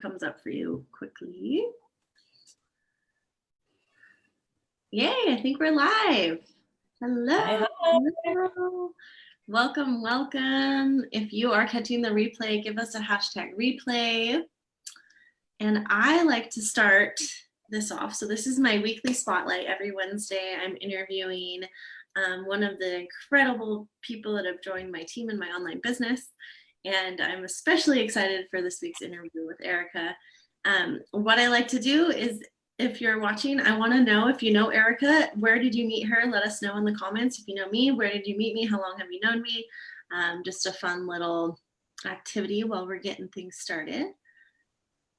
comes up for you quickly. Yay, I think we're live. Hello. Hi. Hello. Welcome, welcome. If you are catching the replay, give us a hashtag replay. And I like to start this off. So this is my weekly spotlight. Every Wednesday, I'm interviewing one of the incredible people that have joined my team in my online business. And I'm especially excited for this week's interview with Arica. What I like to do is, if you're watching, I want to know if you know Arica, where did you meet her? Let us know in the comments. If you know me, where did you meet me? How long have you known me? Just a fun little activity while we're getting things started.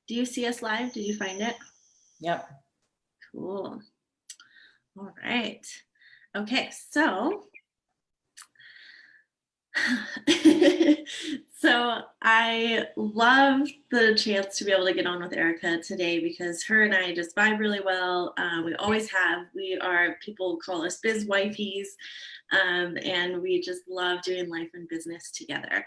Do you see us live? Did you find it? Yep. Cool. All right. Okay, so so I love the chance to be able to get on with Arica today because her and I just vibe really well. We always have. We are, people call us biz wifeys, and we just love doing life and business together.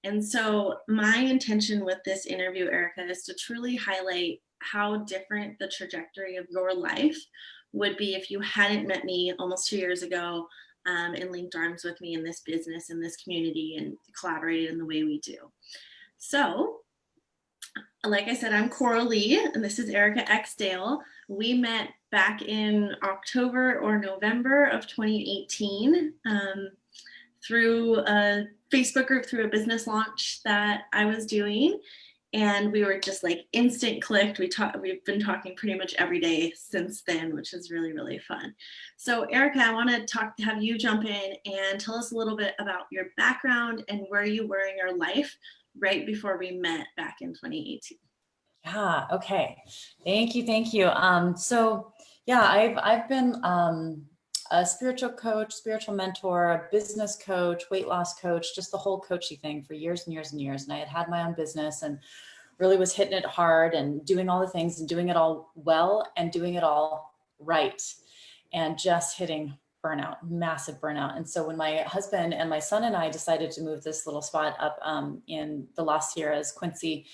And so my intention with this interview, Arica, is to truly highlight how different the trajectory of your life would be if you hadn't met me almost 2 years ago and linked arms with me in this business, in this community, and collaborated in the way we do. So, like I said, I'm Coralie, and this is Arica X Dale. We met back in October or November of 2018 through a Facebook group, through a business launch that I was doing. And we were just like instant clicked. We've been talking pretty much every day since then, which is really, really fun. So Arica, I want to have you jump in and tell us a little bit about your background and where you were in your life right before we met back in 2018. Yeah. Okay. Thank you. Thank you. So yeah, I've been a spiritual coach, spiritual mentor, a business coach, weight loss coach, just the whole coachy thing for years and years and years. And I had my own business and really was hitting it hard and doing all the things and doing it all well and doing it all right. And just hitting burnout, massive burnout. And so when my husband and my son and I decided to move this little spot up in the Las Sierras, Quincy,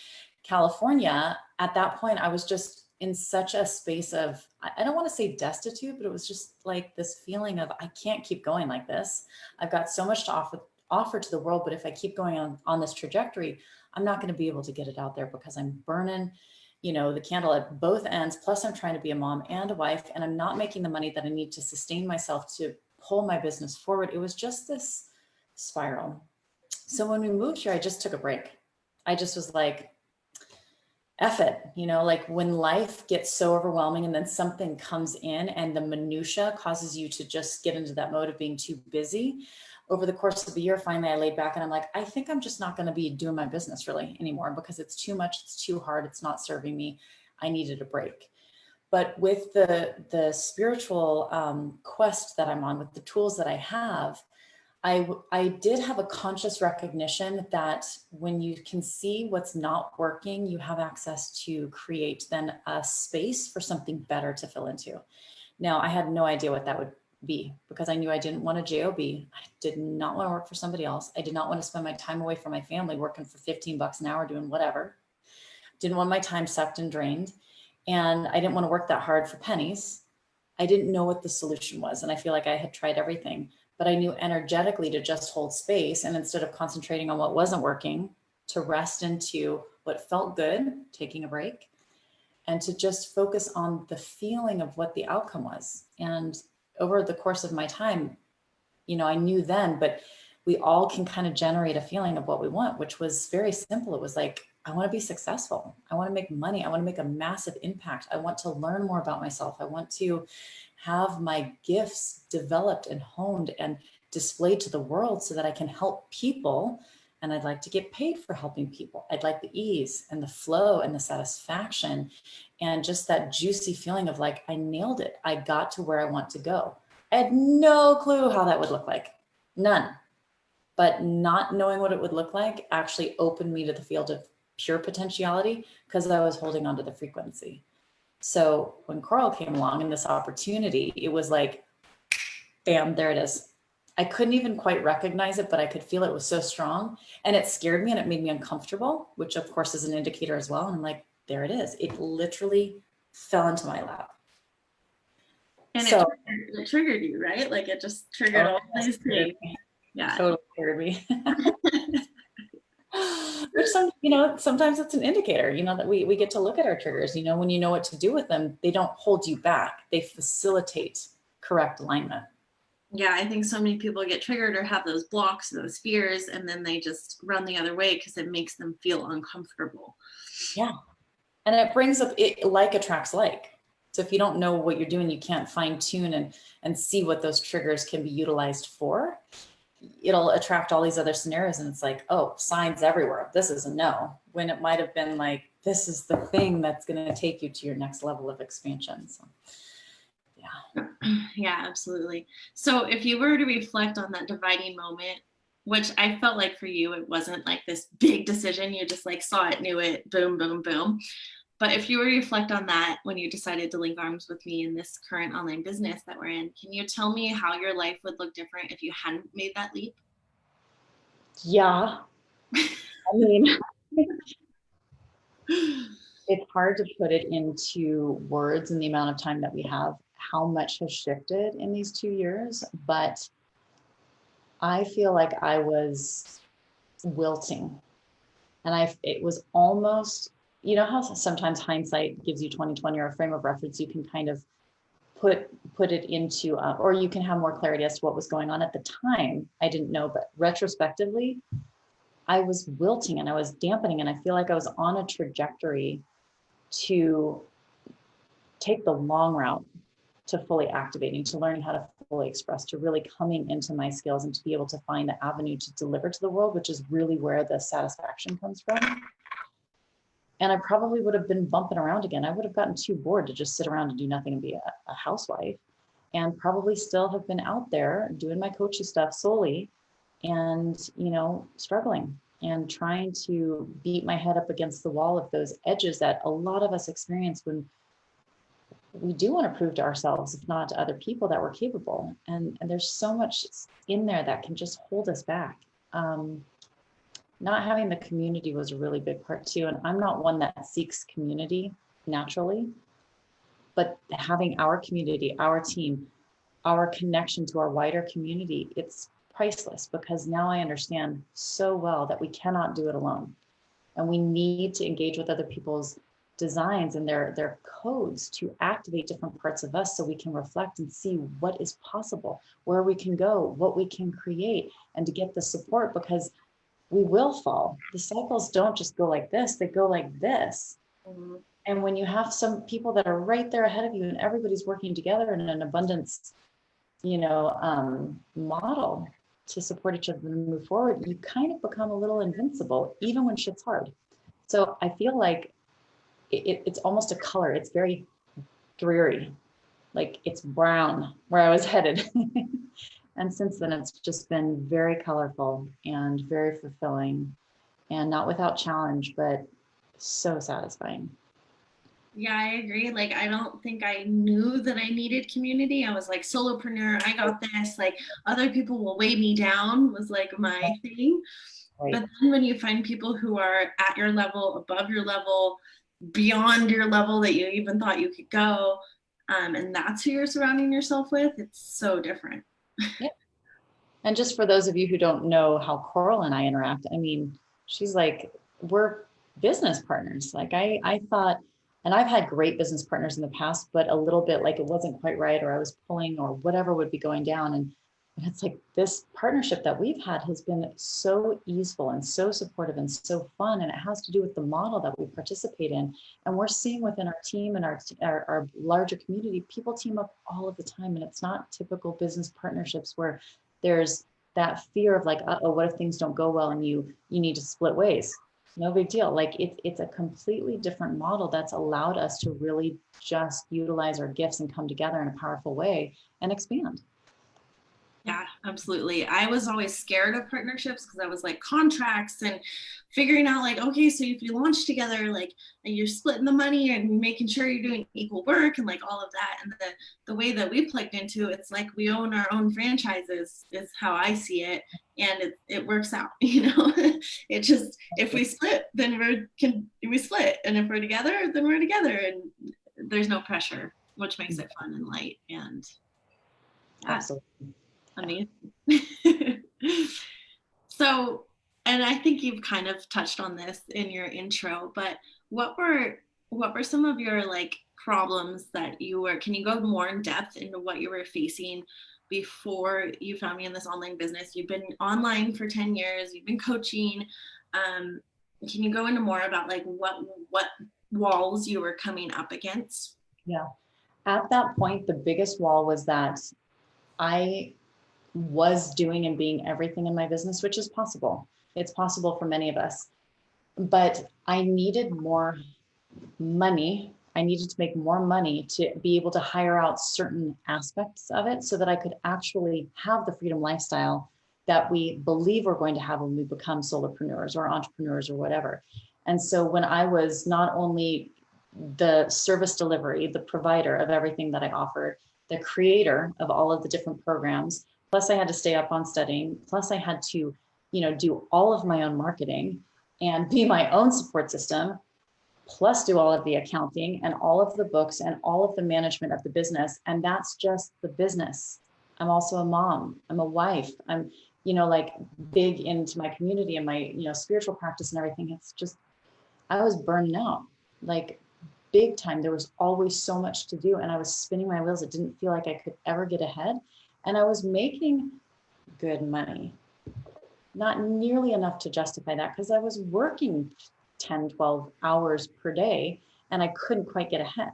California, at that point, I was just in such a space of, I don't want to say destitute, but it was just like this feeling of, I can't keep going like this. I've got so much to offer to the world, but if I keep going on this trajectory, I'm not going to be able to get it out there because I'm burning, the candle at both ends. Plus I'm trying to be a mom and a wife, and I'm not making the money that I need to sustain myself to pull my business forward. It was just this spiral. So when we moved here, I just took a break. I just was like, F it, like when life gets so overwhelming and then something comes in and the minutia causes you to just get into that mode of being too busy. Over the course of the year, finally I laid back and I'm like, I think I'm just not going to be doing my business really anymore because it's too much, it's too hard, it's not serving me. I needed a break. But with the spiritual quest that I'm on, with the tools that I have, I did have a conscious recognition that when you can see what's not working, you have access to create then a space for something better to fill into. Now, I had no idea what that would be because I knew I didn't want a job. I did not want to work for somebody else. I did not want to spend my time away from my family working for 15 bucks an hour doing whatever. Didn't want my time sucked and drained. And I didn't want to work that hard for pennies. I didn't know what the solution was. And I feel like I had tried everything. But I knew energetically to just hold space, and instead of concentrating on what wasn't working, to rest into what felt good, taking a break, and to just focus on the feeling of what the outcome was. And over the course of my time, I knew then, but we all can kind of generate a feeling of what we want, which was very simple. It was like, I want to be successful. I want to make money. I want to make a massive impact. I want to learn more about myself. I want to have my gifts developed and honed and displayed to the world so that I can help people. And I'd like to get paid for helping people. I'd like the ease and the flow and the satisfaction and just that juicy feeling of like, I nailed it. I got to where I want to go. I had no clue how that would look like. None. But not knowing what it would look like actually opened me to the field of pure potentiality because I was holding on to the frequency. So when Coral came along and this opportunity, it was like, bam, there it is. I couldn't even quite recognize it, but I could feel it was so strong and it scared me and it made me uncomfortable, which of course is an indicator as well. And I'm like, there it is. It literally fell into my lap. And So it triggered you, right? Like it just triggered all these things. Yeah. Totally triggered me. Which sometimes it's an indicator, that we get to look at our triggers, when you know what to do with them, they don't hold you back. They facilitate correct alignment. Yeah, I think so many people get triggered or have those blocks, those fears, and then they just run the other way because it makes them feel uncomfortable. Yeah. And it brings up, it like attracts like. So if you don't know what you're doing, you can't fine tune and see what those triggers can be utilized for. It'll attract all these other scenarios. And it's like, oh, signs everywhere. This is a no, when it might've been like, this is the thing that's going to take you to your next level of expansion. So. Yeah. Yeah, absolutely. So if you were to reflect on that dividing moment, which I felt like for you, it wasn't like this big decision. You just like saw it, knew it, boom, boom, boom. But if you were to reflect on that when you decided to link arms with me in this current online business that we're in, can you tell me how your life would look different if you hadn't made that leap? Yeah. I mean, it's hard to put it into words in the amount of time that we have, how much has shifted in these 2 years, but I feel like I was wilting, and it was almost, how sometimes hindsight gives you 20/20 or a frame of reference, you can kind of put it into, or you can have more clarity as to what was going on at the time. I didn't know, but retrospectively, I was wilting and I was dampening, and I feel like I was on a trajectory to take the long route to fully activating, to learning how to fully express, to really coming into my skills and to be able to find the avenue to deliver to the world, which is really where the satisfaction comes from. And I probably would have been bumping around again. I would have gotten too bored to just sit around and do nothing and be a housewife, and probably still have been out there doing my coaching stuff solely and, struggling and trying to beat my head up against the wall of those edges that a lot of us experience when we do want to prove to ourselves, if not to other people, that we're capable. And there's so much in there that can just hold us back. Not having the community was a really big part too. And I'm not one that seeks community naturally, but having our community, our team, our connection to our wider community, it's priceless, because now I understand so well that we cannot do it alone. And we need to engage with other people's designs and their codes to activate different parts of us so we can reflect and see what is possible, where we can go, what we can create, and to get the support, because we will fall. The cycles don't just go like this, they go like this. Mm-hmm. And when you have some people that are right there ahead of you and everybody's working together in an abundance, model to support each other and move forward, you kind of become a little invincible, even when shit's hard. So I feel like it's almost a color. It's very dreary, like it's brown where I was headed. And since then, it's just been very colorful and very fulfilling, and not without challenge, but so satisfying. Yeah, I agree. Like, I don't think I knew that I needed community. I was like, solopreneur, I got this. Like, other people will weigh me down was like my thing. Right. But then when you find people who are at your level, above your level, beyond your level that you even thought you could go, and that's who you're surrounding yourself with, it's so different. Yeah. And just for those of you who don't know how Coral and I interact, I mean, she's like, we're business partners. Like I thought, and I've had great business partners in the past, but a little bit like it wasn't quite right, or I was pulling, or whatever would be going down. And it's like this partnership that we've had has been so easeful and so supportive and so fun. And it has to do with the model that we participate in. And we're seeing within our team and our larger community, people team up all of the time. And it's not typical business partnerships where there's that fear of like, oh, what if things don't go well and you need to split ways? No big deal. Like it's a completely different model that's allowed us to really just utilize our gifts and come together in a powerful way and expand. Yeah, absolutely. I was always scared of partnerships because I was like contracts and figuring out like, okay, so if you launch together, like you're splitting the money and making sure you're doing equal work and like all of that. And the way that we plugged into it's like we own our own franchises is how I see it. and it works out, you know. It just, if we split, then we split, and if we're together, then we're together, and there's no pressure, which makes it fun and light, and Absolutely amazing. So, and I think you've kind of touched on this in your intro, but what were some of your like problems that you were, can you go more in depth into what you were facing before you found me in this online business? You've been online for 10 years, you've been coaching. Can you go into more about like what walls you were coming up against? Yeah. At that point, the biggest wall was that I was doing and being everything in my business, which is possible. It's possible for many of us, but I needed more money. I needed to make more money to be able to hire out certain aspects of it so that I could actually have the freedom lifestyle that we believe we're going to have when we become solopreneurs or entrepreneurs or whatever. And so when I was not only the service delivery, the provider of everything that I offered, the creator of all of the different programs, plus I had to stay up on studying, plus I had to, do all of my own marketing and be my own support system, plus do all of the accounting and all of the books and all of the management of the business. And that's just the business. I'm also a mom, I'm a wife, I'm, like big into my community and my, spiritual practice and everything. It's just, I was burning out, like big time. There was always so much to do and I was spinning my wheels. It didn't feel like I could ever get ahead. And I was making good money, not nearly enough to justify that because I was working 10, 12 hours per day and I couldn't quite get ahead.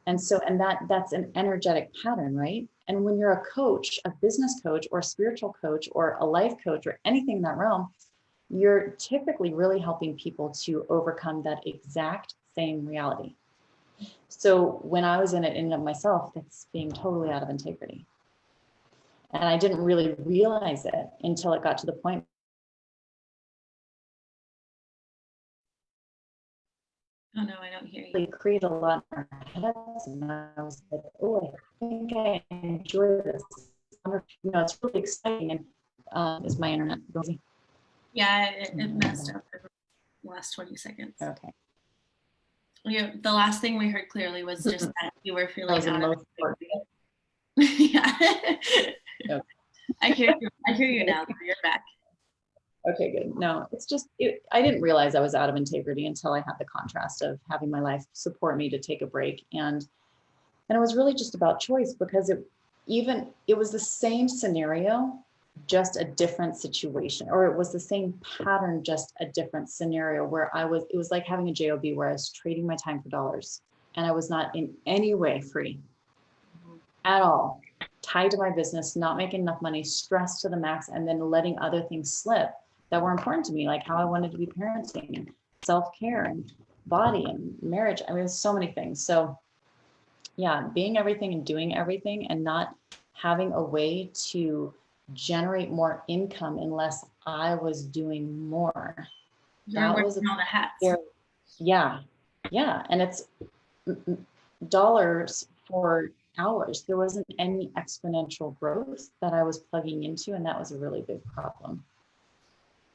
And so, and that's an energetic pattern, right? And when you're a coach, a business coach or a spiritual coach or a life coach or anything in that realm, you're typically really helping people to overcome that exact same reality. So when I was in it in and of myself, it's being totally out of integrity. And I didn't really realize it until it got to the point. Oh no, I don't hear you. They create a lot in our heads, and I was like, oh, I think I enjoy this. It's really exciting. And is my internet going? Yeah, it messed up for the last 20 seconds. Okay. Yeah, the last thing we heard clearly was just that you were feeling out of it. Yeah. Okay. I hear you now. You're back. Okay, good. No, it's just, I didn't realize I was out of integrity until I had the contrast of having my life support me to take a break. And it was really just about choice because it was the same scenario, just a different situation, or it was the same pattern, just a different scenario where it was like having a job where I was trading my time for dollars and I was not in any way free at all, tied to my business, not making enough money, stressed to the max, and then letting other things slip that were important to me, like how I wanted to be parenting and self-care and body and marriage. I mean, there's so many things. So yeah, being everything and doing everything and not having a way to generate more income unless I was doing more. That was all the hats. Yeah. And it's dollars for hours. There wasn't any exponential growth that I was plugging into, and that was a really big problem.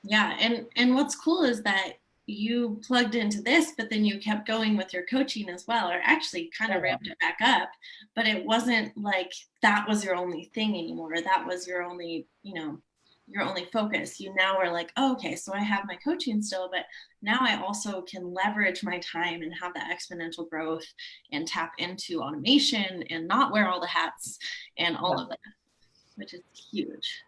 Yeah, and what's cool is that you plugged into this, but then you kept going with your coaching as well, or actually kind of ramped it back up, but it wasn't like that was your only thing anymore. That was your only, your only focus. You now are like, oh, okay, so I have my coaching still, but now I also can leverage my time and have that exponential growth and tap into automation and not wear all the hats and all of that, which is huge.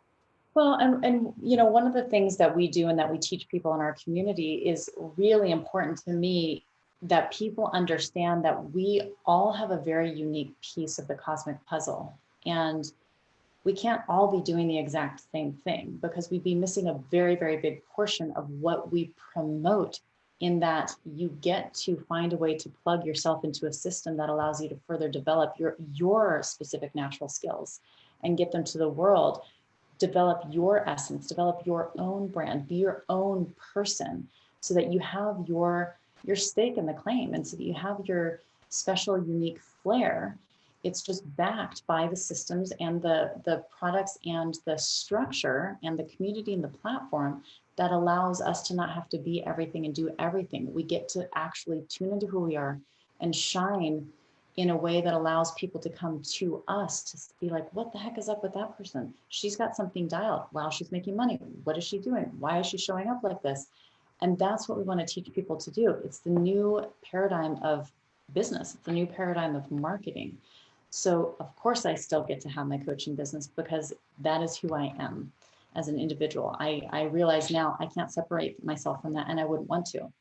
Well, and one of the things that we do and that we teach people in our community is really important to me, that people understand that we all have a very unique piece of the cosmic puzzle. And we can't all be doing the exact same thing because we'd be missing a very, very big portion of what we promote, in that you get to find a way to plug yourself into a system that allows you to further develop your specific natural skills and get them to the world. Develop your essence, develop your own brand, be your own person, so that you have your stake in the claim, and so that you have your special, unique flair. it's just backed by the systems and the products and the structure and the community and the platform that allows us to not have to be everything and do everything. We get to actually tune into who we are and shine in a way that allows people to come to us to be like, what the heck is up with that person? She's got something dialed. Wow, she's making money. What is she doing? Why is she showing up like this? And that's what we want to teach people to do. It's the new paradigm of business. It's the new paradigm of marketing. So of course I still get to have my coaching business because that is who I am as an individual. I realize now I can't separate myself from that, and I wouldn't want to,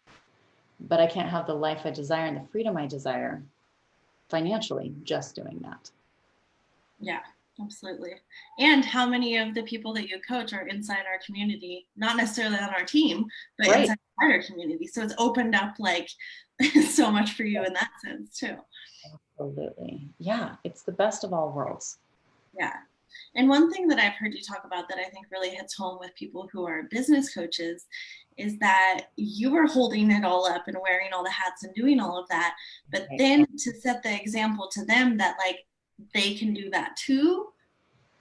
but I can't have the life I desire and the freedom I desire financially just doing that. Yeah, absolutely. And how many of the people that you coach are inside our community, not necessarily on our team, but Right. inside our community. So it's opened up like so much for you in that sense too. Absolutely. Yeah, it's the best of all worlds. Yeah. And one thing that I've heard you talk about that I think really hits home with people who are business coaches is that you are holding it all up and wearing all the hats and doing all of that. But then to set the example to them that like they can do that too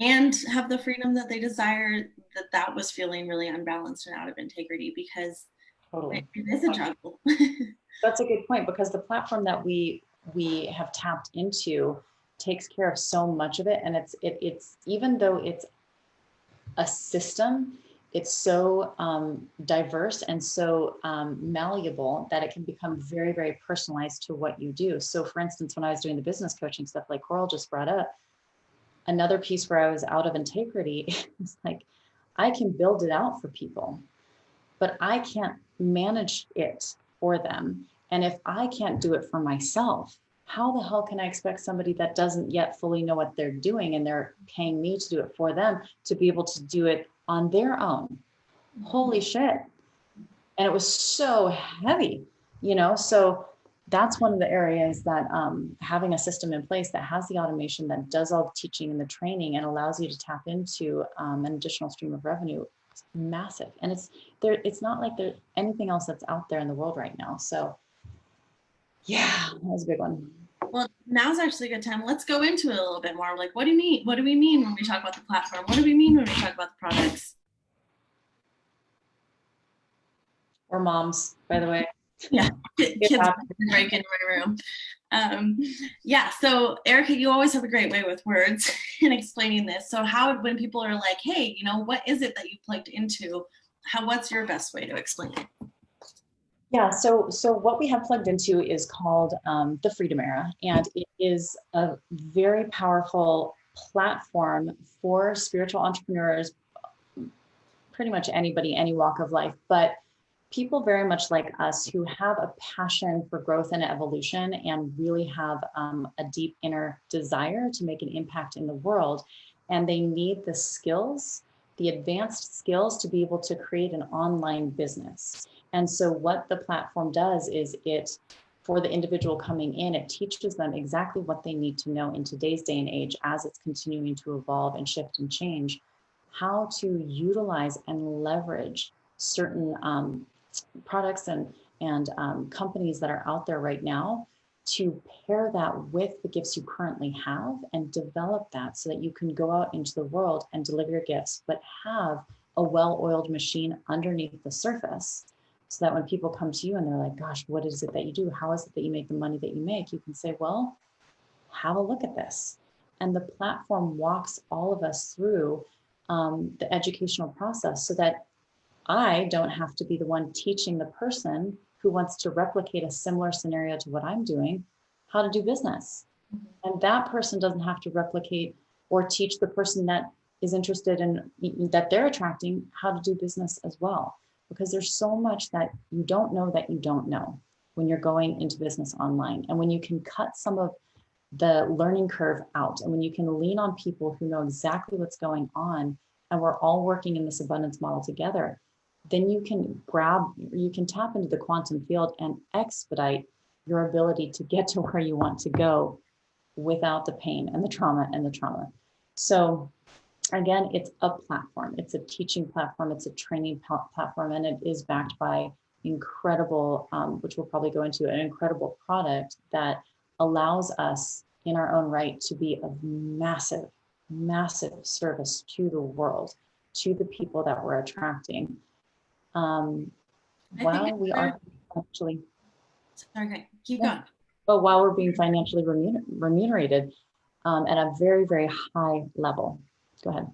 and have the freedom that they desire, that was feeling really unbalanced and out of integrity because Totally. it is a juggle. That's a good point, because the platform that we have tapped into takes care of so much of it. And it's even though it's a system, it's so diverse and so malleable that it can become very, very personalized to what you do. So for instance, when I was doing the business coaching stuff like Coral just brought up, another piece where I was out of integrity is like, I can build it out for people, but I can't manage it for them. And if I can't do it for myself, how the hell can I expect somebody that doesn't yet fully know what they're doing and they're paying me to do it for them to be able to do it on their own? Holy shit. And it was so heavy, so that's one of the areas that having a system in place that has the automation that does all the teaching and the training and allows you to tap into an additional stream of revenue is massive. And it's not like there's anything else that's out there in the world right now. So yeah, that was a big one. Well, now's actually a good time. Let's go into it a little bit more. Like, what do you mean? What do we mean when we talk about the platform? What do we mean when we talk about the products? We're moms, by the way. Yeah, kids break into my room. Yeah, so Arica, you always have a great way with words in explaining this. So when people are like, hey, what is it that you plugged into? What's your best way to explain it? Yeah, so what we have plugged into is called the Freedom Era, and it is a very powerful platform for spiritual entrepreneurs, pretty much anybody, any walk of life, but people very much like us who have a passion for growth and evolution and really have a deep inner desire to make an impact in the world. And they need the skills, the advanced skills to be able to create an online business. And so what the platform does is for the individual coming in, it teaches them exactly what they need to know in today's day and age as it's continuing to evolve and shift and change, how to utilize and leverage certain products and companies that are out there right now to pair that with the gifts you currently have and develop that so that you can go out into the world and deliver your gifts, but have a well-oiled machine underneath the surface so that when people come to you and they're like, gosh, what is it that you do? How is it that you make the money that you make? You can say, well, have a look at this. And the platform walks all of us through the educational process so that I don't have to be the one teaching the person who wants to replicate a similar scenario to what I'm doing, how to do business. And that person doesn't have to replicate or teach the person that is interested in that they're attracting how to do business as well. Because there's so much that you don't know when you're going into business online. And when you can cut some of the learning curve out, and when you can lean on people who know exactly what's going on, and we're all working in this abundance model together, then you can tap into the quantum field and expedite your ability to get to where you want to go without the pain and the trauma. So again, it's a platform. It's a teaching platform. It's a training platform, and it is backed by incredible, which we'll probably go into, an incredible product that allows us in our own right to be of massive, massive service to the world, to the people that we're attracting. While we are actually, okay, keep going. but while we're being financially remunerated at a very, very high level. Go ahead.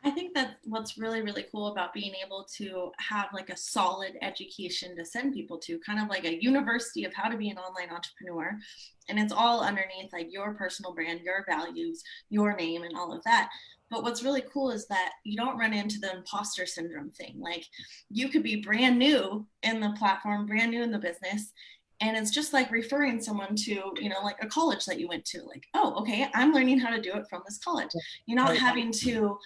I think that what's really, really cool about being able to have like a solid education to send people to, kind of like a university of how to be an online entrepreneur. And it's all underneath like your personal brand, your values, your name, and all of that. But what's really cool is that you don't run into the imposter syndrome thing. Like you could be brand new in the platform, brand new in the business, and it's just like referring someone to, you know, like a college that you went to. Like, oh, okay, I'm learning how to do it from this college. You're not having to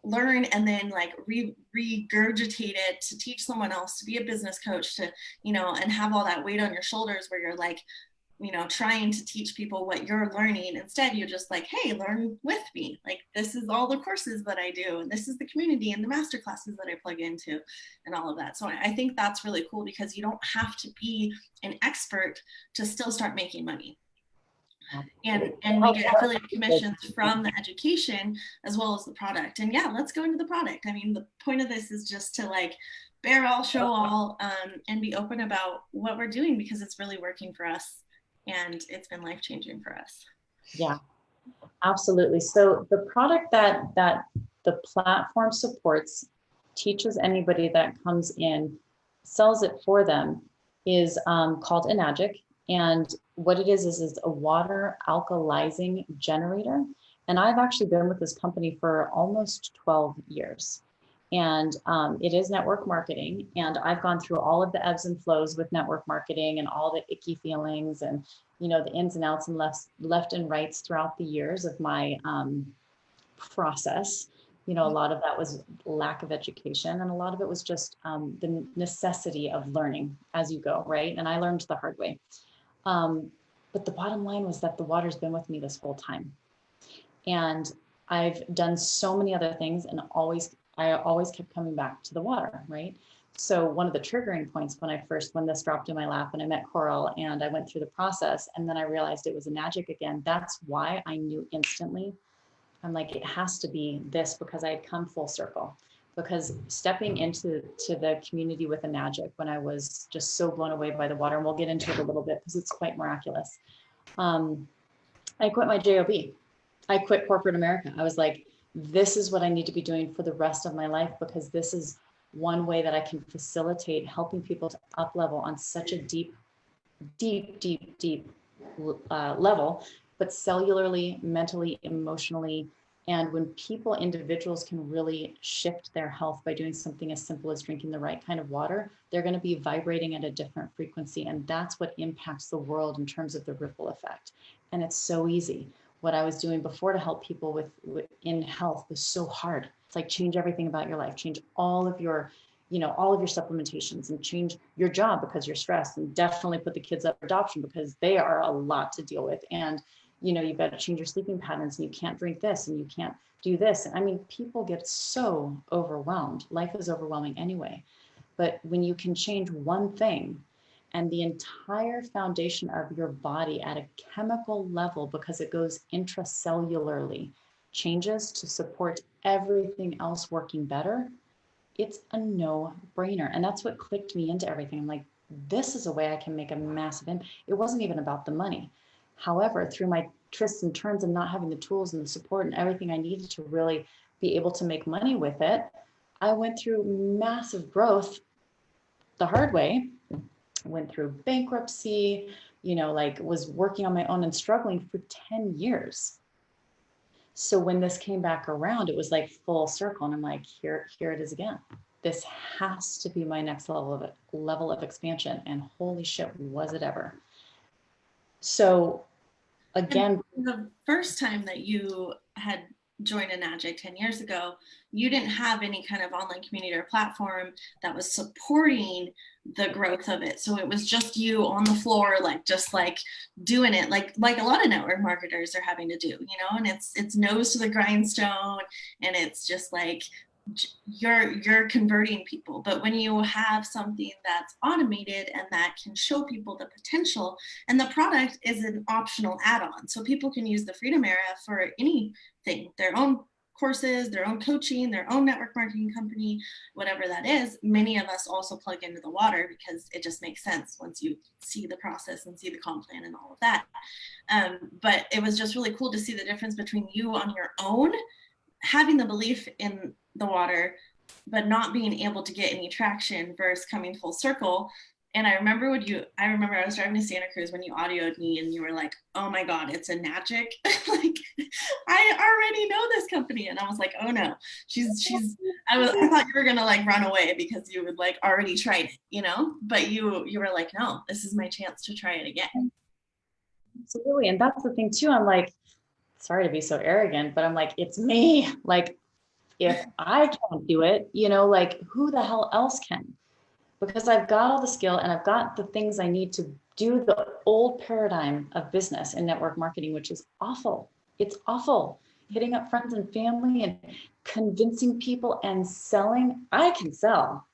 learn and then like regurgitate it to teach someone else, to be a business coach, to, you know, and have all that weight on your shoulders where you're like, you know, trying to teach people what you're learning. Instead, you're just like, hey, learn with me. Like, this is all the courses that I do, and this is the community and the master classes that I plug into, and all of that. So I think that's really cool because you don't have to be an expert to still start making money. And we get affiliate commissions from the education as well as the product. And yeah, let's go into the product. I mean, the point of this is just to like bear all, show all, and be open about what we're doing because it's really working for us. And it's been life-changing for us. Yeah, absolutely. So the product that the platform supports, teaches anybody that comes in, sells it for them, is called Enagic. And what it is a water alkalizing generator. And I've actually been with this company for almost 12 years. And it is network marketing. And I've gone through all of the ebbs and flows with network marketing and all the icky feelings and, you know, the ins and outs and left and rights throughout the years of my process. You know, a lot of that was lack of education, and a lot of it was just the necessity of learning as you go, right? And I learned the hard way. But the bottom line was that the water's been with me this whole time. And I've done so many other things, and I always kept coming back to the water, right? So one of the triggering points when this dropped in my lap and I met Coral and I went through the process and then I realized it was Enagic again, that's why I knew instantly. I'm like, it has to be this, because I had come full circle. Because stepping into the community with Enagic when I was just so blown away by the water, and we'll get into it a little bit because it's quite miraculous. I quit my job. I quit corporate America. I was like, this is what I need to be doing for the rest of my life, because this is one way that I can facilitate helping people to up level on such a deep level, but cellularly, mentally, emotionally. And when individuals can really shift their health by doing something as simple as drinking the right kind of water, they're going to be vibrating at a different frequency. And that's what impacts the world in terms of the ripple effect. And it's so easy. What I was doing before to help people in health was so hard. It's like change everything about your life, change all of your supplementations, and change your job because you're stressed, and definitely put the kids up for adoption because they are a lot to deal with. And you've got to change your sleeping patterns, and you can't drink this and you can't do this. I mean, people get so overwhelmed. Life is overwhelming anyway. But when you can change one thing and the entire foundation of your body at a chemical level, because it goes intracellularly, changes to support everything else working better, it's a no-brainer. And that's what clicked me into everything. I'm like, this is a way I can make a massive impact. It wasn't even about the money. However, through my twists and turns and not having the tools and the support and everything I needed to really be able to make money with it, I went through massive growth the hard way. Went through bankruptcy, was working on my own and struggling for 10 years. So when this came back around, it was like full circle. And I'm like, here it is again. This has to be my next level of expansion. And holy shit, was it ever. So again, and the first time that you had joined Enagic 10 years ago, you didn't have any kind of online community or platform that was supporting the growth of it. So it was just you on the floor, just doing it like a lot of network marketers are having to do, and it's nose to the grindstone, and it's just you're converting people. But when you have something that's automated and that can show people the potential, and the product is an optional add-on, so people can use the Freedom Era for anything, their own courses, their own coaching, their own network marketing company, whatever that is. Many of us also plug into the water because it just makes sense once you see the process and see the comp plan and all of that. But it was just really cool to see the difference between you on your own having the belief in the water, but not being able to get any traction versus coming full circle. And I remember I was driving to Santa Cruz when you audioed me and you were like, oh my God, it's a Enagic. Like, I already know this company. And I was like, oh no, I thought you were going to like run away because you would like already tried it, you know, but you were like, no, this is my chance to try it again. Absolutely. And that's the thing too. I'm like, sorry to be so arrogant, but I'm like, it's me. Like, if I can't do it, you know, like who the hell else can? Because I've got all the skill and I've got the things I need to do the old paradigm of business and network marketing, which is awful. It's awful. Hitting up friends and family and convincing people and selling. I can sell,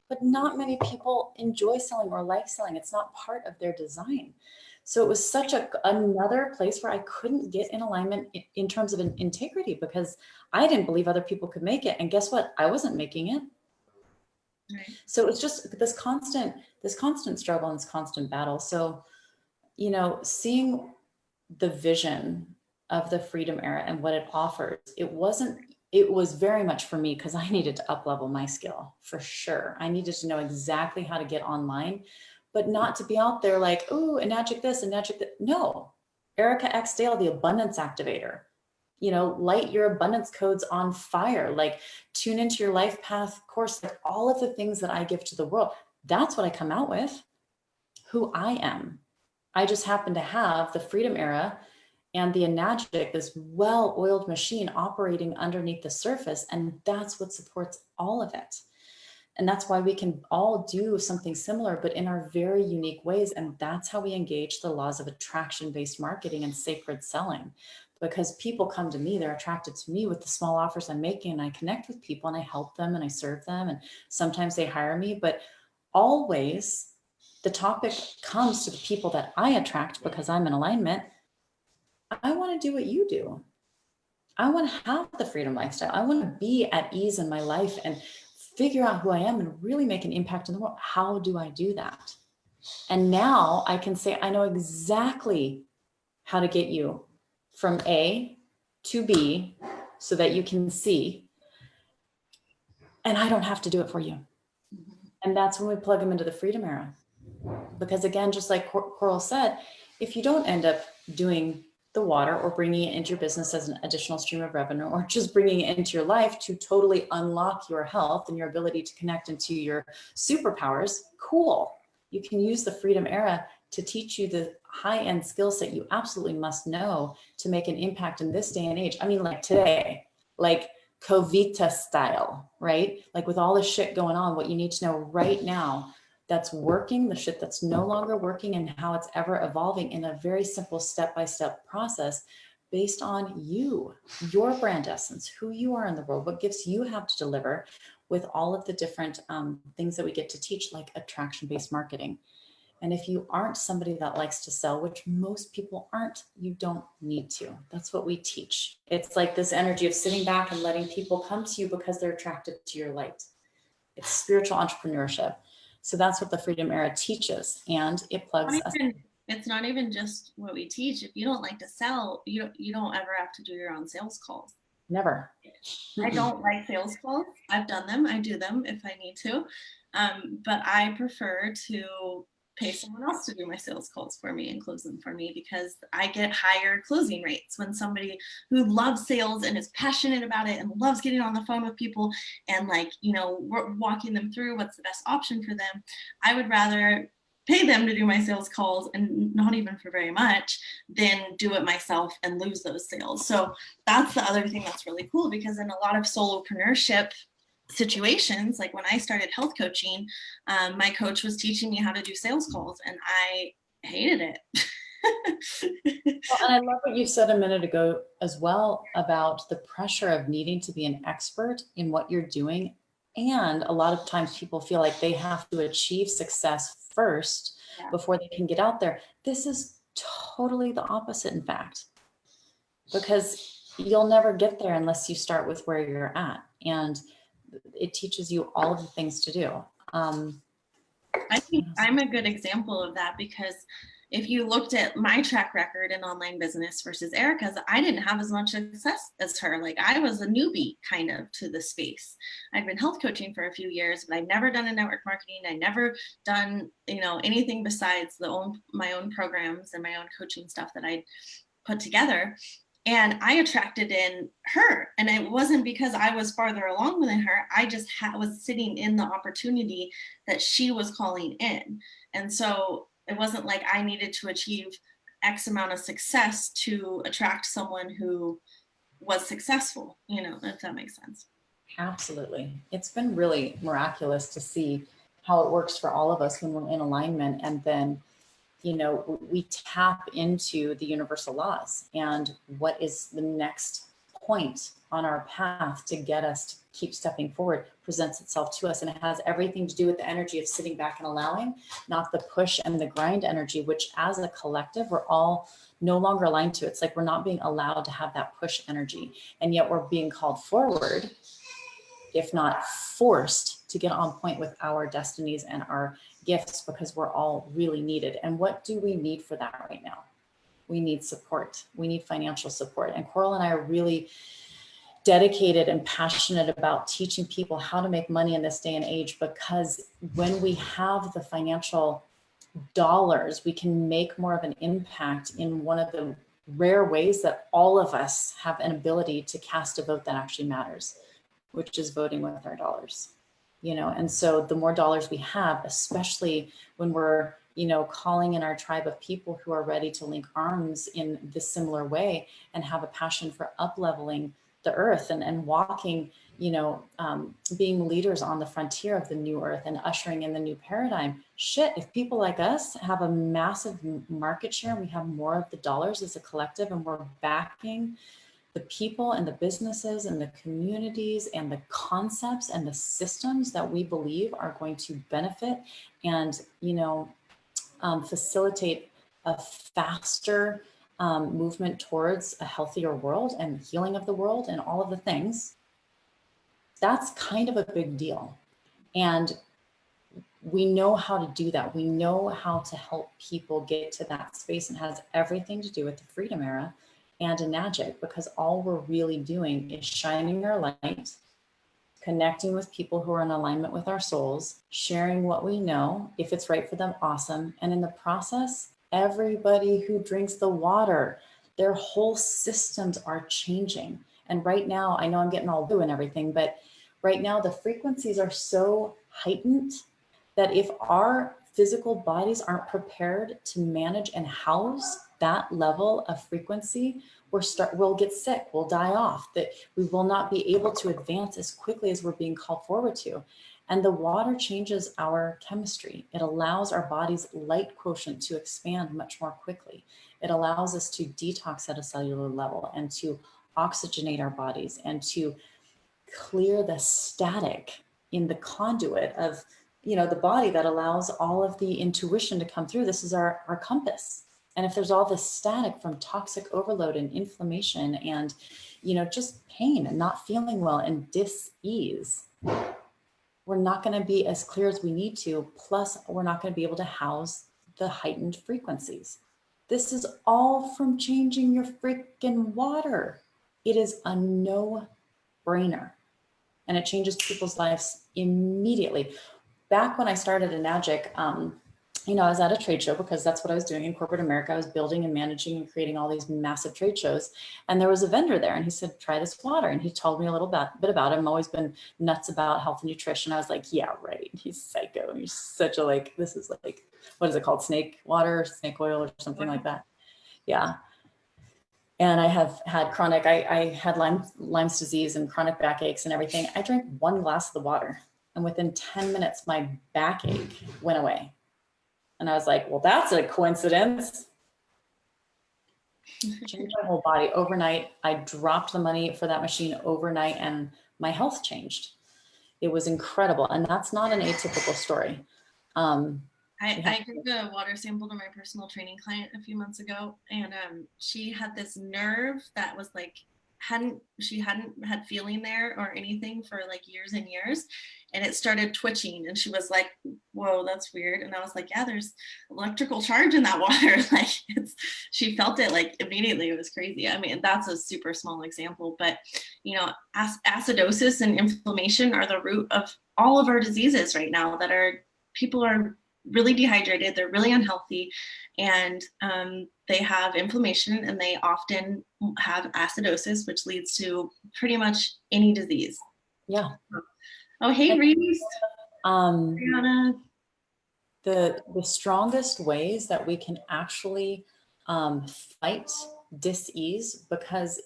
but not many people enjoy selling or like selling. It's not part of their design. So it was such another place where I couldn't get in alignment in terms of an integrity because I didn't believe other people could make it. And guess what? I wasn't making it. Right. So it was just this constant struggle and this constant battle. So, you know, seeing the vision of the Freedom Era and what it offers, it was very much for me because I needed to up level my skill for sure. I needed to know exactly how to get online, but not to be out there like, oh, Enagic this, Enagic that. No, Arica X Dale, the abundance activator, you know, light your abundance codes on fire, like tune into your life path course, like all of the things that I give to the world. That's what I come out with, who I am. I just happen to have the Freedom Era and the Enagic, this well-oiled machine operating underneath the surface. And that's what supports all of it. And that's why we can all do something similar, but in our very unique ways. And that's how we engage the laws of attraction-based marketing and sacred selling. Because people come to me, they're attracted to me with the small offers I'm making, and I connect with people and I help them and I serve them. And sometimes they hire me, but always the topic comes to the people that I attract because I'm in alignment. I want to do what you do. I want to have the freedom lifestyle. I want to be at ease in my life and figure out who I am and really make an impact in the world. How do I do that? And now I can say, I know exactly how to get you from A to B so that you can see. And I don't have to do it for you. And that's when we plug them into the Freedom Era. Because again, just like Coral said, if you don't end up doing the water or bringing it into your business as an additional stream of revenue, or just bringing it into your life to totally unlock your health and your ability to connect into your superpowers, cool. You can use the Freedom Era to teach you the high-end skill set you absolutely must know to make an impact in this day and age. I mean, like today, like Covita style, right? Like with all this shit going on, what you need to know right now that's working, the shit that's no longer working, and how it's ever evolving in a very simple step-by-step process based on you, your brand essence, who you are in the world, what gifts you have to deliver with all of the different things that we get to teach, like attraction-based marketing. And if you aren't somebody that likes to sell, which most people aren't, you don't need to. That's what we teach. It's like this energy of sitting back and letting people come to you because they're attracted to your light. It's spiritual entrepreneurship. So that's what the Freedom Era teaches, and it plugs us. It's not even just what we teach. If you don't like to sell, you don't ever have to do your own sales calls. Never. I don't like sales calls. I've done them. I do them if I need to. But I prefer to pay someone else to do my sales calls for me and close them for me, because I get higher closing rates when somebody who loves sales and is passionate about it and loves getting on the phone with people and like, you know, we're walking them through what's the best option for them. I would rather pay them to do my sales calls, and not even for very much, than do it myself and lose those sales. So that's the other thing that's really cool, because in a lot of solopreneurship situations, like when I started health coaching, my coach was teaching me how to do sales calls and I hated it. And I love what you said a minute ago as well about the pressure of needing to be an expert in what you're doing. And a lot of times people feel like they have to achieve success first Yeah. before they can get out there. This is totally the opposite, in fact, because you'll never get there unless you start with where you're at. And it teaches you all of the things to do. I think I'm a good example of that, because if you looked at my track record in online business versus Arica's, I didn't have as much success as her. Like, I was a newbie kind of to the space. I'd been health coaching for a few years, but I'd never done a network marketing. I never done, anything besides my own programs and my own coaching stuff that I put together. And I attracted in her, and it wasn't because I was farther along than her. I just was sitting in the opportunity that she was calling in. And so it wasn't like I needed to achieve X amount of success to attract someone who was successful, if that makes sense. Absolutely. It's been really miraculous to see how it works for all of us when we're in alignment. And then, we tap into the universal laws and what is the next point on our path to get us to keep stepping forward presents itself to us. And it has everything to do with the energy of sitting back and allowing, not the push and the grind energy, which as a collective, we're all no longer aligned to. It's like we're not being allowed to have that push energy. And yet we're being called forward, if not forced, to get on point with our destinies and our gifts, because we're all really needed. And what do we need for that right now? We need support. We need financial support. And Coral and I are really dedicated and passionate about teaching people how to make money in this day and age, because when we have the financial dollars, we can make more of an impact in one of the rare ways that all of us have an ability to cast a vote that actually matters, which is voting with our dollars. And so the more dollars we have, especially when we're, calling in our tribe of people who are ready to link arms in this similar way and have a passion for up-leveling the earth and walking, being leaders on the frontier of the new earth and ushering in the new paradigm. Shit, if people like us have a massive market share, we have more of the dollars as a collective, and we're backing the people and the businesses and the communities and the concepts and the systems that we believe are going to benefit and, facilitate a faster movement towards a healthier world and healing of the world and all of the things. That's kind of a big deal. And we know how to do that. We know how to help people get to that space, and it has everything to do with the Freedom Era and Enagic, because all we're really doing is shining our light, connecting with people who are in alignment with our souls, sharing what we know. If it's right for them, awesome. And in the process, everybody who drinks the water, their whole systems are changing. And right now, I know I'm getting all blue and everything, but right now the frequencies are so heightened that if our physical bodies aren't prepared to manage and house that level of frequency, we'll get sick, we'll die off, that we will not be able to advance as quickly as we're being called forward to. And the water changes our chemistry. It allows our body's light quotient to expand much more quickly. It allows us to detox at a cellular level and to oxygenate our bodies and to clear the static in the conduit of the body that allows all of the intuition to come through. This is our compass. And if there's all this static from toxic overload and inflammation and, just pain and not feeling well and dis-ease, we're not going to be as clear as we need to. Plus, we're not going to be able to house the heightened frequencies. This is all from changing your freaking water. It is a no-brainer. And it changes people's lives immediately. Back when I started Enagic, I was at a trade show, because that's what I was doing in corporate America. I was building and managing and creating all these massive trade shows. And there was a vendor there, and he said, try this water. And he told me a little bit about it. I've always been nuts about health and nutrition. I was like, yeah, right. He's psycho. He's such a this is what is it called? Snake water, snake oil, or something like that. Yeah. And I have had I had Lyme's disease and chronic backaches and everything. I drank one glass of the water, and within 10 minutes, my backache went away. And I was like, well, that's a coincidence. Changed my whole body overnight. I dropped the money for that machine overnight and my health changed. It was incredible. And that's not an atypical story. I gave a water sample to my personal training client a few months ago, and she had this nerve that was like, she hadn't had feeling there or anything for like years and years, and it started twitching, and she was like, whoa, that's weird. And I was like, yeah, there's electrical charge in that water. Like, she felt it like immediately. It was crazy. I mean, that's a super small example, but you know, acidosis and inflammation are the root of all of our diseases right now. People are really dehydrated, they're really unhealthy, and they have inflammation, and they often have acidosis, which leads to pretty much any disease. Yeah. Oh, hey, Reese. The strongest ways that we can actually fight dis-ease, because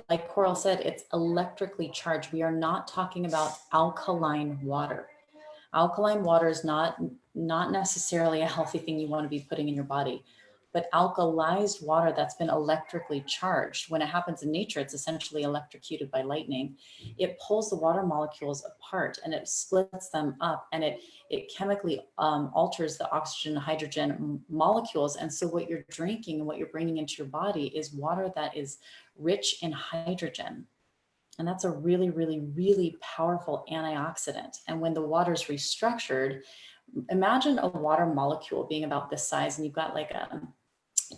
like Coral said, it's electrically charged. We are not talking about alkaline water. Alkaline water is not necessarily a healthy thing you want to be putting in your body, but alkalized water that's been electrically charged, when it happens in nature, it's essentially electrocuted by lightning. It pulls the water molecules apart and it splits them up, and it chemically alters the oxygen and hydrogen molecules. And so what you're drinking and what you're bringing into your body is water that is rich in hydrogen. And that's a really, really, really powerful antioxidant. And when the water is restructured, imagine a water molecule being about this size, and you've got like a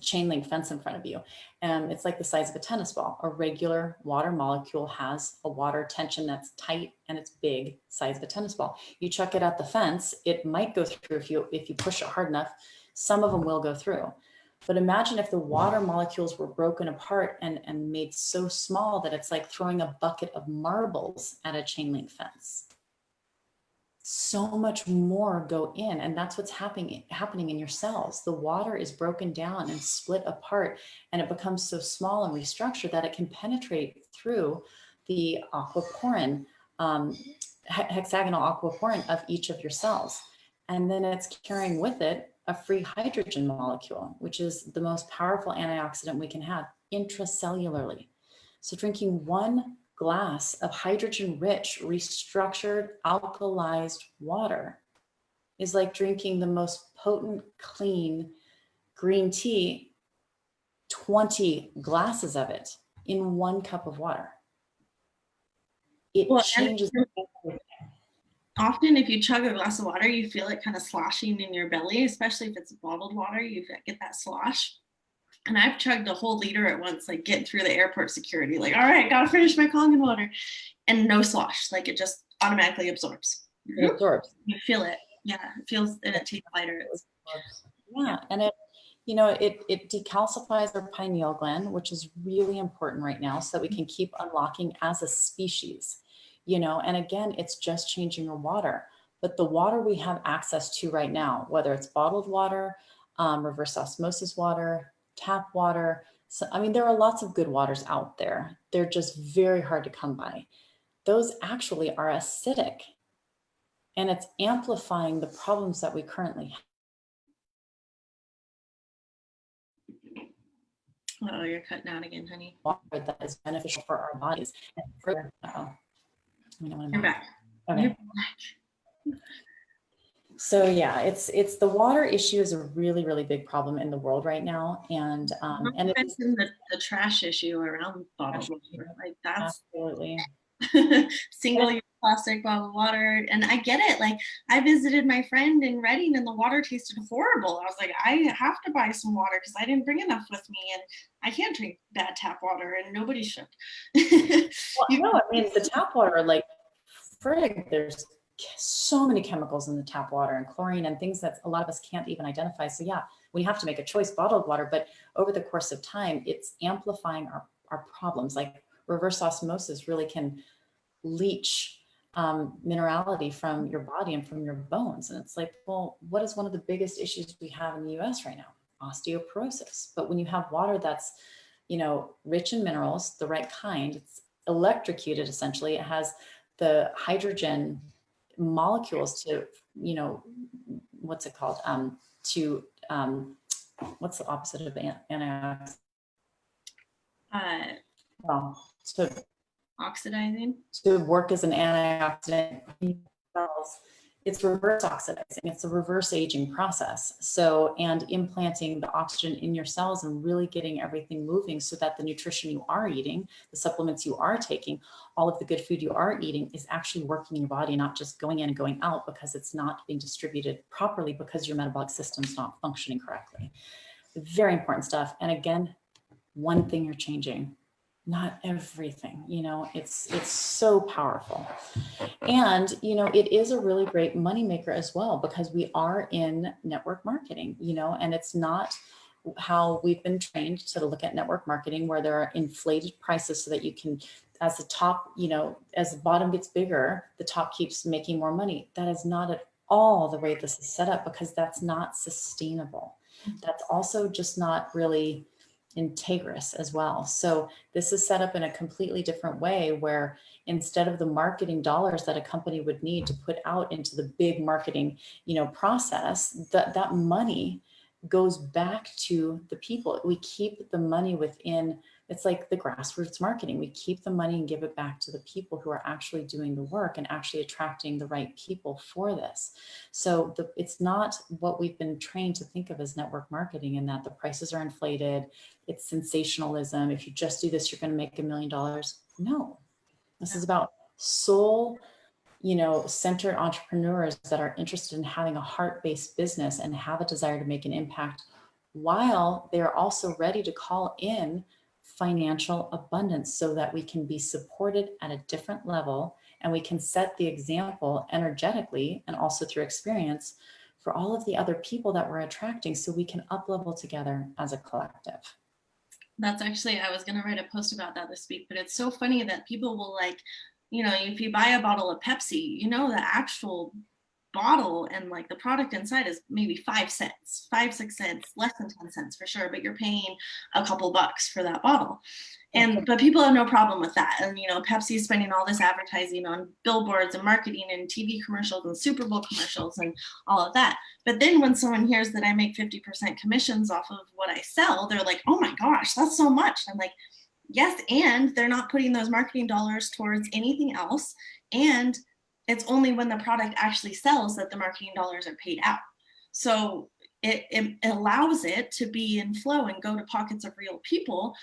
chain link fence in front of you. And it's like the size of a tennis ball. A regular water molecule has a water tension that's tight and it's big, size of a tennis ball. You chuck it at the fence, it might go through if you push it hard enough. Some of them will go through. But imagine if the water molecules were broken apart and made so small that it's like throwing a bucket of marbles at a chain link fence. So much more go in, and that's what's happening in your cells. The water is broken down and split apart, and it becomes so small and restructured that it can penetrate through the aquaporin, hexagonal aquaporin of each of your cells. And then it's carrying with it a free hydrogen molecule, which is the most powerful antioxidant we can have intracellularly. So drinking 1 glass of hydrogen-rich, restructured, alkalized water is like drinking the most potent, clean green tea, 20 glasses of it in 1 cup of water. It changes everything. Often if you chug a glass of water, you feel it kind of sloshing in your belly, especially if it's bottled water, you get that slosh. And I've chugged a whole liter at once, like getting through the airport security, like, all right, gotta finish my Kangen water, and no slosh, like it just automatically absorbs. It absorbs. You feel it. Yeah, it feels, and it tastes lighter. Yeah, and it decalcifies our pineal gland, which is really important right now, so that we can keep unlocking as a species, you know. And again, it's just changing your water. But the water we have access to right now, whether it's bottled water, reverse osmosis water, tap water. So, I mean, there are lots of good waters out there. They're just very hard to come by. Those actually are acidic, and it's amplifying the problems that we currently have. Oh, you're cutting out again, honey. Water that is beneficial for our bodies. And further, You're back. Okay. You're back. So yeah, it's the water issue is a really, really big problem in the world right now, and it's the trash issue around bottled water. Like that's absolutely single-use plastic bottled water, and I get it. Like I visited my friend in Reading, and the water tasted horrible. I was like, I have to buy some water because I didn't bring enough with me, and I can't drink bad tap water, and nobody should. Well, no, I mean the tap water, like frig, there's so many chemicals in the tap water and chlorine and things that a lot of us can't even identify. So yeah, we have to make a choice, bottled water, but over the course of time, it's amplifying our problems. Like reverse osmosis really can leach minerality from your body and from your bones. And it's like, well, what is one of the biggest issues we have in the US right now? Osteoporosis. But when you have water that's, you know, rich in minerals, the right kind, it's electrocuted essentially. It has the hydrogen molecules to, you know, what's it called? What's the opposite of antioxidant? Uh, Well, so Oxidizing. to work as an antioxidant in cells, it's reverse oxidizing. It's a reverse aging process. So, and implanting the oxygen in your cells and really getting everything moving so that the nutrition you are eating, the supplements you are taking, all of the good food you are eating is actually working in your body, not just going in and going out because it's not being distributed properly because your metabolic system's not functioning correctly. Very important stuff. And again, one thing you're changing, not everything. You know, it's so powerful. And, you know, it is a really great moneymaker as well, because we are in network marketing, you know, and it's not how we've been trained to look at network marketing, where there are inflated prices so that you can, as the top, you know, as the bottom gets bigger, the top keeps making more money. That is not at all the way this is set up, because that's not sustainable. That's also just not really integrous as well. So this is set up in a completely different way, where instead of the marketing dollars that a company would need to put out into the big marketing, you know, process, that money goes back to the people. We keep the money within, it's like the grassroots marketing. We keep the money and give it back to the people who are actually doing the work and actually attracting the right people for this. So it's not what we've been trained to think of as network marketing, in that the prices are inflated. It's sensationalism. If you just do this, you're going to make $1 million. No, this is about soul, you know, centered entrepreneurs that are interested in having a heart-based business and have a desire to make an impact, while they're also ready to call in financial abundance so that we can be supported at a different level, and we can set the example energetically and also through experience for all of the other people that we're attracting, so we can up level together as a collective. That's actually, I was going to write a post about that this week, but it's so funny that people will, like, you know, if you buy a bottle of Pepsi, you know, the actual bottle and like the product inside is maybe 5 cents, 5, 6 cents, less than 10 cents for sure, but you're paying a couple bucks for that bottle. And but people have no problem with that. And, you know, Pepsi is spending all this advertising on billboards and marketing and TV commercials and Super Bowl commercials and all of that. But then when someone hears that I make 50% commissions off of what I sell, they're like, oh my gosh, that's so much. I'm like, yes, and they're not putting those marketing dollars towards anything else. And it's only when the product actually sells that the marketing dollars are paid out. So it allows it to be in flow and go to pockets of real people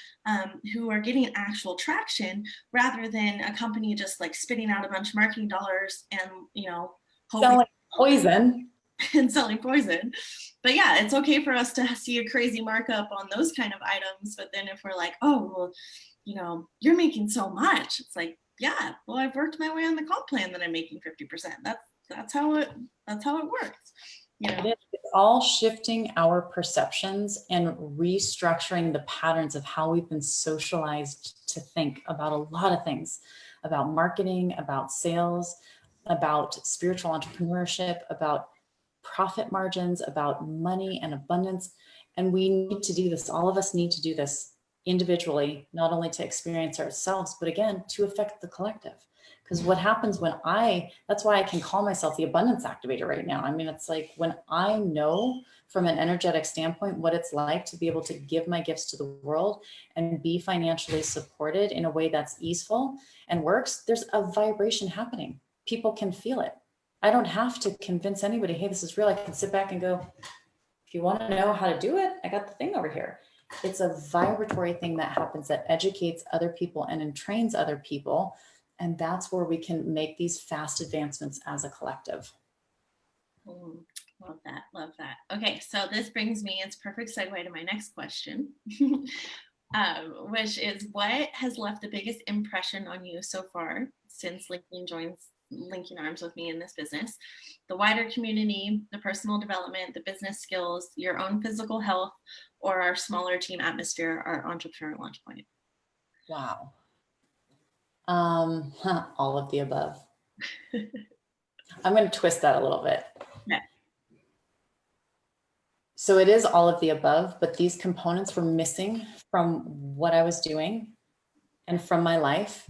who are getting actual traction, rather than a company just like spitting out a bunch of marketing dollars and, you know, selling poison. And selling poison. But yeah, it's okay for us to see a crazy markup on those kind of items. But then if we're like, oh, well, you know, you're making so much, it's like, yeah, well, I've worked my way on the comp plan that I'm making 50%. That's how it works. You know? It's all shifting our perceptions and restructuring the patterns of how we've been socialized to think about a lot of things, about marketing, about sales, about spiritual entrepreneurship, about profit margins, about money and abundance. And we need to do this. All of us need to do this individually, not only to experience ourselves, but again, to affect the collective. Because what happens when that's why I can call myself the abundance activator right now. I mean, it's like when I know from an energetic standpoint what it's like to be able to give my gifts to the world and be financially supported in a way that's easeful and works, there's a vibration happening. People can feel it. I don't have to convince anybody, hey, this is real. I can sit back and go, if you want to know how to do it, I got the thing over here. It's a vibratory thing that happens that educates other people and entrains other people. And that's where we can make these fast advancements as a collective. Love that. Love that. Okay. So this brings me, it's perfect segue to my next question, which is, what has left the biggest impression on you so far since linking arms with me in this business? The wider community, the personal development, the business skills, your own physical health, or our smaller team atmosphere, our entrepreneur launch point? Wow. All of the above. I'm going to twist that a little bit. Yeah. So it is all of the above, but these components were missing from what I was doing and from my life.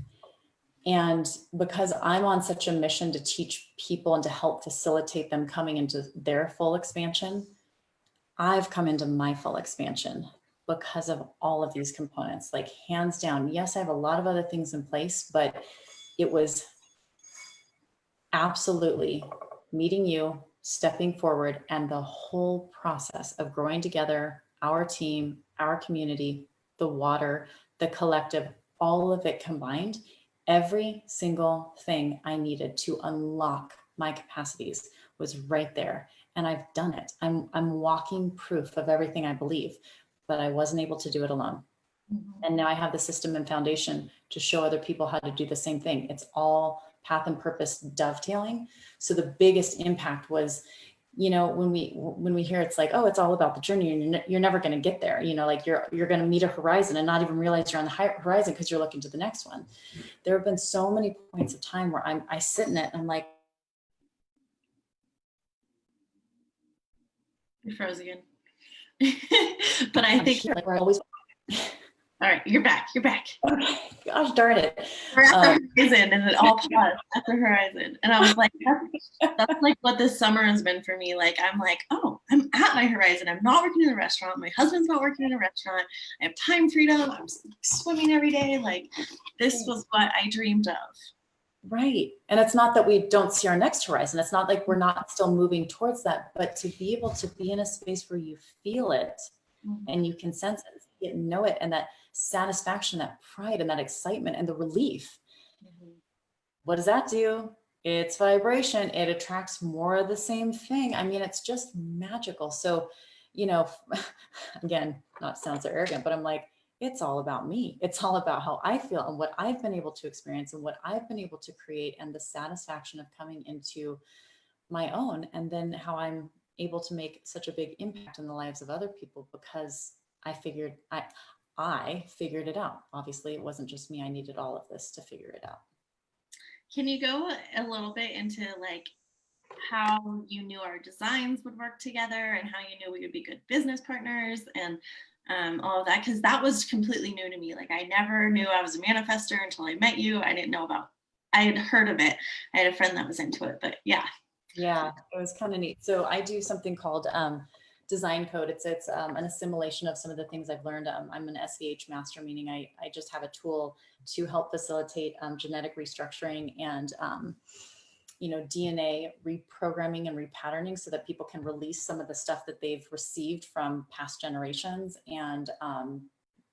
And because I'm on such a mission to teach people and to help facilitate them coming into their full expansion, I've come into my full expansion. because of all of these components, like hands down. Yes, I have a lot of other things in place, but it was absolutely meeting you, stepping forward, and the whole process of growing together, our team, our community, the water, the collective, all of it combined, every single thing I needed to unlock my capacities was right there. And I've done it. I'm walking proof of everything I believe, but I wasn't able to do it alone. And now I have the system and foundation to show other people how to do the same thing. It's all path and purpose dovetailing. So the biggest impact was, you know, when we hear it's like, oh, it's all about the journey, and you're never going to get there. You know, like you're going to meet a horizon and not even realize you're on the horizon because you're looking to the next one. There have been so many points of time where I sit in it and I'm like, You froze again. But I think like we're always. All right, you're back. You're back. Okay. Gosh darn it. We're at the horizon, and it all paused at the horizon. And I was like, that's like what this summer has been for me. Like, I'm like, oh, I'm at my horizon. I'm not working in a restaurant. My husband's not working in a restaurant. I have time freedom. I'm swimming every day. Like, this was what I dreamed of. Right. And it's not that we don't see our next horizon. It's not like we're not still moving towards that, but to be able to be in a space where you feel it and you can sense it, you know it, and that satisfaction, that pride, and that excitement, and the relief. What does that do? It's vibration. It attracts more of the same thing. I mean, it's just magical. So, you know, again, not to sound so arrogant, but I'm like, it's all about me. It's all about how I feel and what I've been able to experience and what I've been able to create, and the satisfaction of coming into my own, and then how I'm able to make such a big impact in the lives of other people because I figured it out. Obviously, it wasn't just me. I needed all of this to figure it out. Can you go a little bit into like how you knew our designs would work together and how you knew we would be good business partners and all of that? Because that was completely new to me. Like, I never knew I was a manifester until I met you. I didn't know about, I had heard of it. I had a friend that was into it, but yeah. Yeah, it was kind of neat. So I do something called design code. It's an assimilation of some of the things I've learned. I'm an SVH master, meaning I just have a tool to help facilitate genetic restructuring and you know, DNA reprogramming and repatterning so that people can release some of the stuff that they've received from past generations, and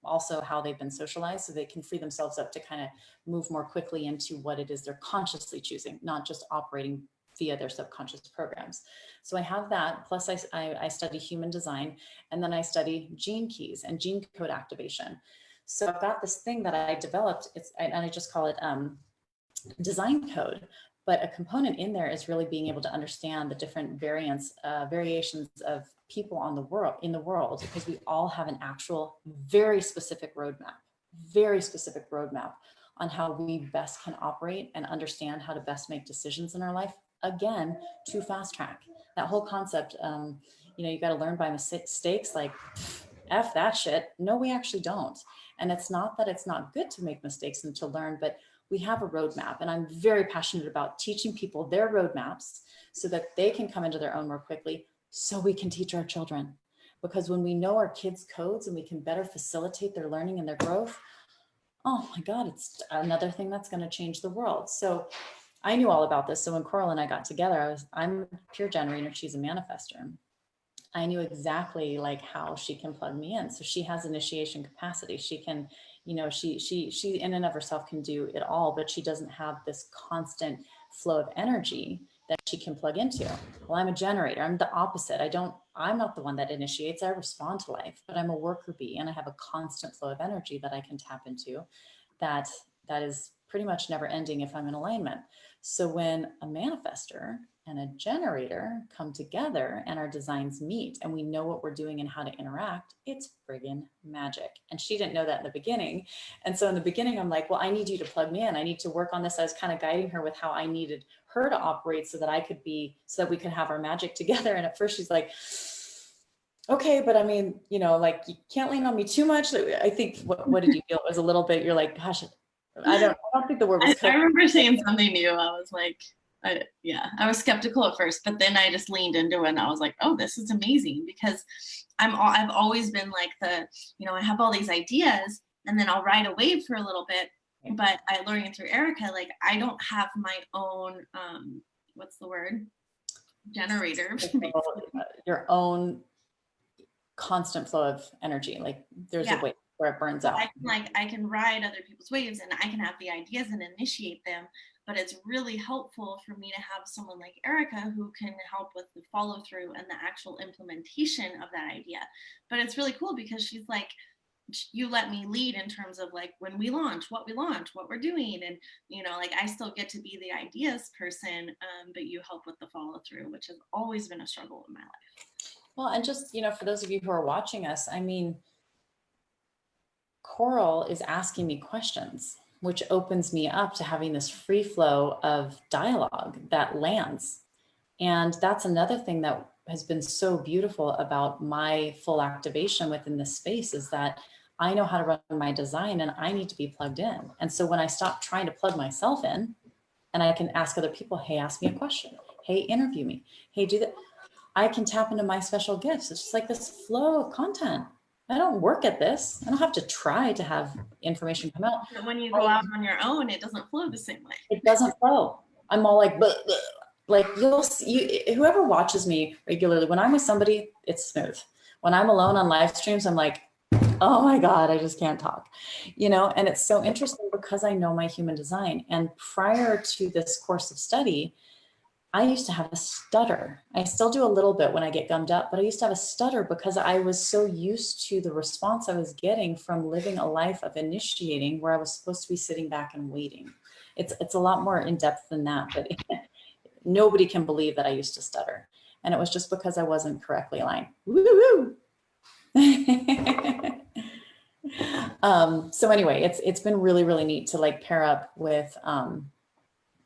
also how they've been socialized, so they can free themselves up to kind of move more quickly into what it is they're consciously choosing, not just operating via their subconscious programs. So I have that, plus I study human design, and then I study gene keys and gene code activation. So I've got this thing that I developed, and I just call it design code. But a component in there is really being able to understand the different variations of people in the world, because we all have an actual very specific roadmap on how we best can operate and understand how to best make decisions in our life. Again, to fast track that whole concept. You know, you got to learn by mistakes. Like, F that shit. No, we actually don't. And it's not that it's not good to make mistakes and to learn, but we have a roadmap, and I'm very passionate about teaching people their roadmaps so that they can come into their own more quickly, so we can teach our children. Because when we know our kids' codes and we can better facilitate their learning and their growth, oh my God, it's another thing that's going to change the world. So I knew all about this. So when Coral and I got together, I'm a pure generator. She's a manifestor. I knew exactly like how she can plug me in. So she has initiation capacity. She can, you know, she in and of herself can do it all, but she doesn't have this constant flow of energy that she can plug into. Well, I'm a generator. I'm the opposite. I'm not the one that initiates. I respond to life, but I'm a worker bee, and I have a constant flow of energy that I can tap into that is pretty much never ending if I'm in alignment. So when a manifestor and a generator come together and our designs meet and we know what we're doing and how to interact, it's friggin' magic. And she didn't know that in the beginning. And so in the beginning, I'm like, well, I need you to plug me in. I need to work on this. I was kind of guiding her with how I needed her to operate so that so that we could have our magic together. And at first she's like, okay, but I mean, you know, like, you can't lean on me too much. I think, what did you feel? It was a little bit, you're like, gosh, I don't think the word was. I remember saying something new. I was like, Yeah, I was skeptical at first, but then I just leaned into it and I was like, oh, this is amazing, because I've always been like I have all these ideas and then I'll ride a wave for a little bit, but I learning through Arica, like I don't have my own, what's the word? Generator. Your own constant flow of energy. Like there's a way where it burns out. I can ride other people's waves and I can have the ideas and initiate them, but it's really helpful for me to have someone like Arica who can help with the follow through and the actual implementation of that idea. But it's really cool because she's like, you let me lead in terms of like when we launch, what we're doing, and like I still get to be the ideas person, but you help with the follow through, which has always been a struggle in my life. Well, and just for those of you who are watching us, I mean, Coral is asking me questions, which opens me up to having this free flow of dialogue that lands. And that's another thing that has been so beautiful about my full activation within this space, is that I know how to run my design and I need to be plugged in. And so when I stop trying to plug myself in and I can ask other people, hey, ask me a question. Hey, interview me. Hey, do that. I can tap into my special gifts. It's just like this flow of content. I don't work at this. I don't have to try to have information come out. But when you go out on your own, it doesn't flow the same way. It doesn't flow. I'm all like, bleh, bleh. Like whoever watches me regularly, when I'm with somebody, it's smooth. When I'm alone on live streams, I'm like, oh my God, I just can't talk, and it's so interesting because I know my human design. And prior to this course of study, I used to have a stutter. I still do a little bit when I get gummed up, but I used to have a stutter because I was so used to the response I was getting from living a life of initiating, where I was supposed to be sitting back and waiting. It's a lot more in depth than that, but nobody can believe that I used to stutter. And it was just because I wasn't correctly aligned. Woo-hoo! So anyway, it's been really, really neat to like pair up with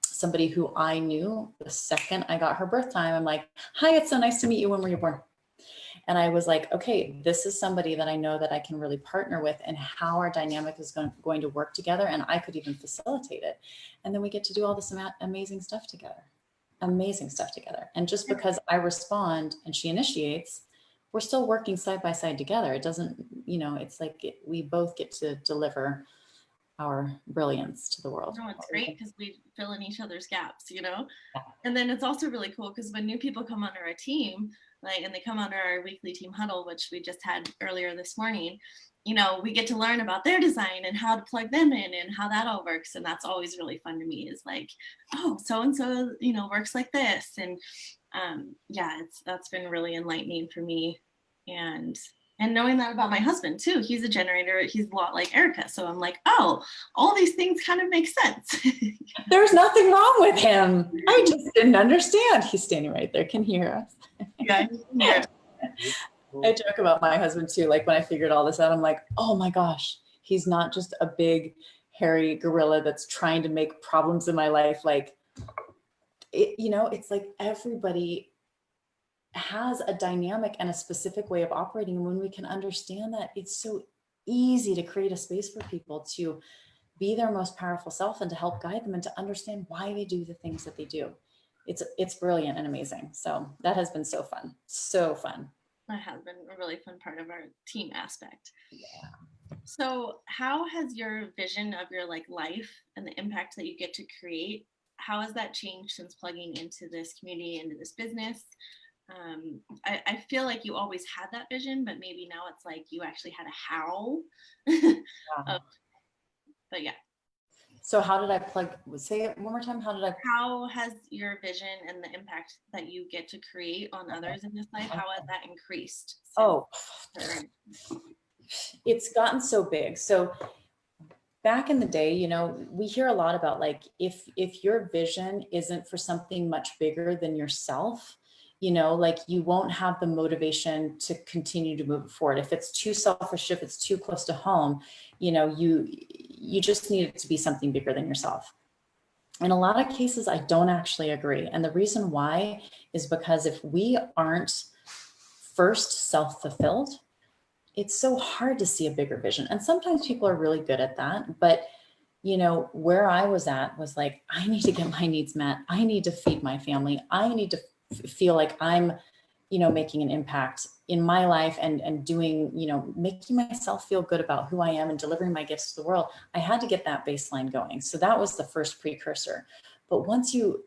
somebody who I knew the second I got her birth time. I'm like, hi, it's so nice to meet you. When were you born? And I was like, okay, this is somebody that I know that I can really partner with, and how our dynamic is going to work together. And I could even facilitate it. And then we get to do all this amazing stuff together. And just because I respond and she initiates, we're still working side by side together. It doesn't, it's like we both get to deliver our brilliance to the world. No, it's great because we fill in each other's gaps, And then it's also really cool because when new people come under our team, and they come under our weekly team huddle, which we just had earlier this morning, we get to learn about their design and how to plug them in and how that all works. And that's always really fun to me, is like, oh, so-and-so, works like this. And that's been really enlightening for me. And knowing that about my husband too, he's a generator, he's a lot like Arica. So I'm like, oh, all these things kind of make sense. There's nothing wrong with him. I just didn't understand. He's standing right there, can hear us. Yeah. I joke about my husband too. Like when I figured all this out, I'm like, oh my gosh, he's not just a big hairy gorilla that's trying to make problems in my life. Like, it's like everybody has a dynamic and a specific way of operating. And when we can understand that, it's so easy to create a space for people to be their most powerful self and to help guide them and to understand why they do the things that they do. It's brilliant and amazing. So that has been so fun. So fun. That has been a really fun part of our team aspect. Yeah. So how has your vision of your life and the impact that you get to create, how has that changed since plugging into this community, into this business? I feel like you always had that vision, but maybe now it's like you actually had a how. But yeah. So how did I say it one more time? How has your vision and the impact that you get to create on others in this life, how has that increased? It's gotten so big. So back in the day, we hear a lot about if your vision isn't for something much bigger than yourself, you won't have the motivation to continue to move forward. If it's too selfish, if it's too close to home, you just need it to be something bigger than yourself. In a lot of cases, I don't actually agree. And the reason why is because if we aren't first self-fulfilled, it's so hard to see a bigger vision. And sometimes people are really good at that, but you know, where I was at was like, I need to get my needs met. I need to feed my family. I need to feel like I'm, you know, making an impact in my life and doing, you know, making myself feel good about who I am and delivering my gifts to the world. I had to get that baseline going. So that was the first precursor. But once you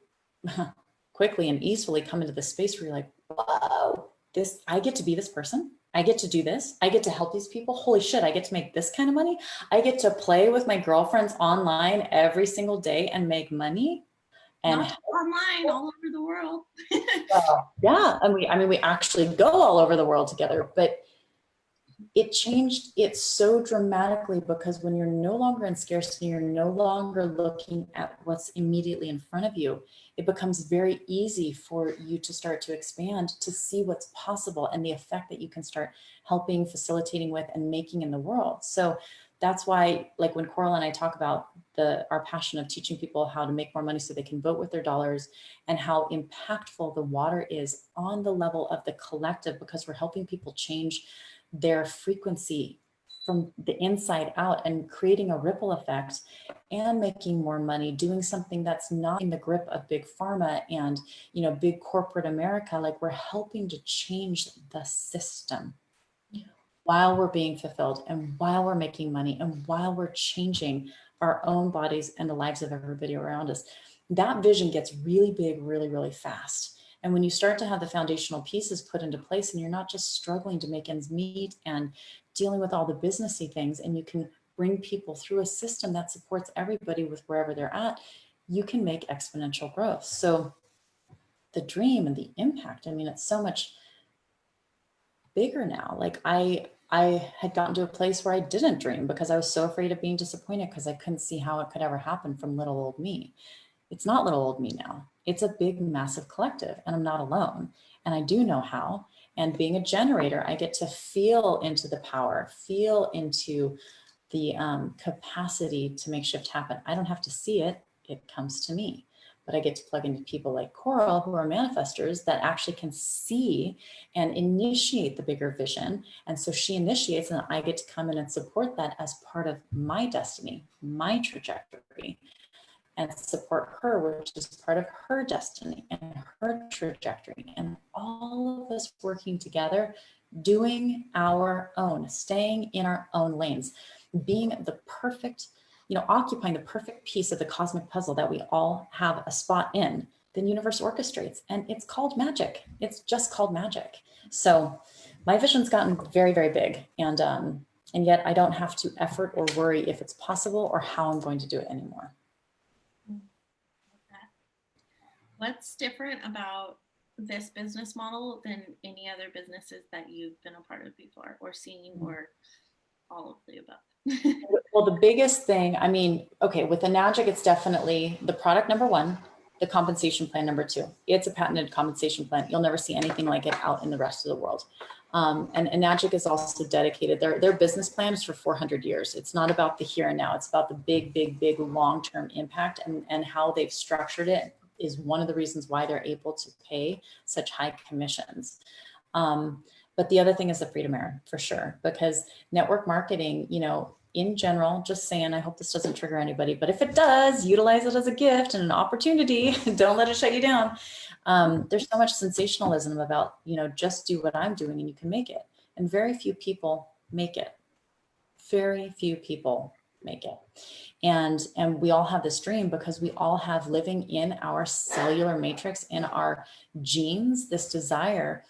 quickly and easily come into the space where you're like, whoa, this, I get to be this person. I get to do this. I get to help these people. Holy shit, I get to make this kind of money. I get to play with my girlfriends online every single day and make money. And not online, all over the world. yeah, and we actually go all over the world together, but it changed it so dramatically because when you're no longer in scarcity, you're no longer looking at what's immediately in front of you, it becomes very easy for you to start to expand, to see what's possible and the effect that you can start helping, facilitating with, and making in the world. So that's why, like when Coral and I talk about our passion of teaching people how to make more money so they can vote with their dollars, and how impactful the water is on the level of the collective, because we're helping people change their frequency from the inside out and creating a ripple effect and making more money, doing something that's not in the grip of big pharma and, you know, big corporate America. Like, we're helping to change the system while we're being fulfilled and while we're making money and while we're changing our own bodies and the lives of everybody around us. That vision gets really big, really, really fast. And when you start to have the foundational pieces put into place and you're not just struggling to make ends meet and dealing with all the businessy things, and you can bring people through a system that supports everybody with wherever they're at, you can make exponential growth. So the dream and the impact, I mean, it's so much bigger now. Like I had gotten to a place where I didn't dream because I was so afraid of being disappointed because I couldn't see how it could ever happen from little old me. It's not little old me now. It's a big, massive collective, and I'm not alone. And I do know how. And being a generator, I get to feel into the power, feel into the capacity to make shift happen. I don't have to see it. It comes to me. But I get to plug into people like Coral, who are manifestors that actually can see and initiate the bigger vision. And so she initiates, and I get to come in and support that as part of my destiny, my trajectory, and support her, which is part of her destiny and her trajectory. And all of us working together, doing our own, staying in our own lanes, being the perfect, you know, occupying the perfect piece of the cosmic puzzle that we all have a spot in, the universe orchestrates. And it's called magic. It's just called magic. So my vision's gotten very, very big. And yet I don't have to effort or worry if it's possible or how I'm going to do it anymore. What's different about this business model than any other businesses that you've been a part of before or seen, or all of the above? Well, the biggest thing, I mean, okay, with Enagic, it's definitely the product number one, the compensation plan number two. It's a patented compensation plan. You'll never see anything like it out in the rest of the world. And Enagic is also dedicated, their business plan is for 400 years. It's not about the here and now. It's about the big, big, big long-term impact, and how they've structured it is one of the reasons why they're able to pay such high commissions. But the other thing is the freedom era, for sure, because network marketing, you know, in general, just saying, I hope this doesn't trigger anybody, but if it does, utilize it as a gift and an opportunity. Don't let it shut you down. There's so much sensationalism about, you know, just do what I'm doing and you can make it. And very few people make it. Very few people make it. And we all have this dream because we all have, living in our cellular matrix, in our genes, this desire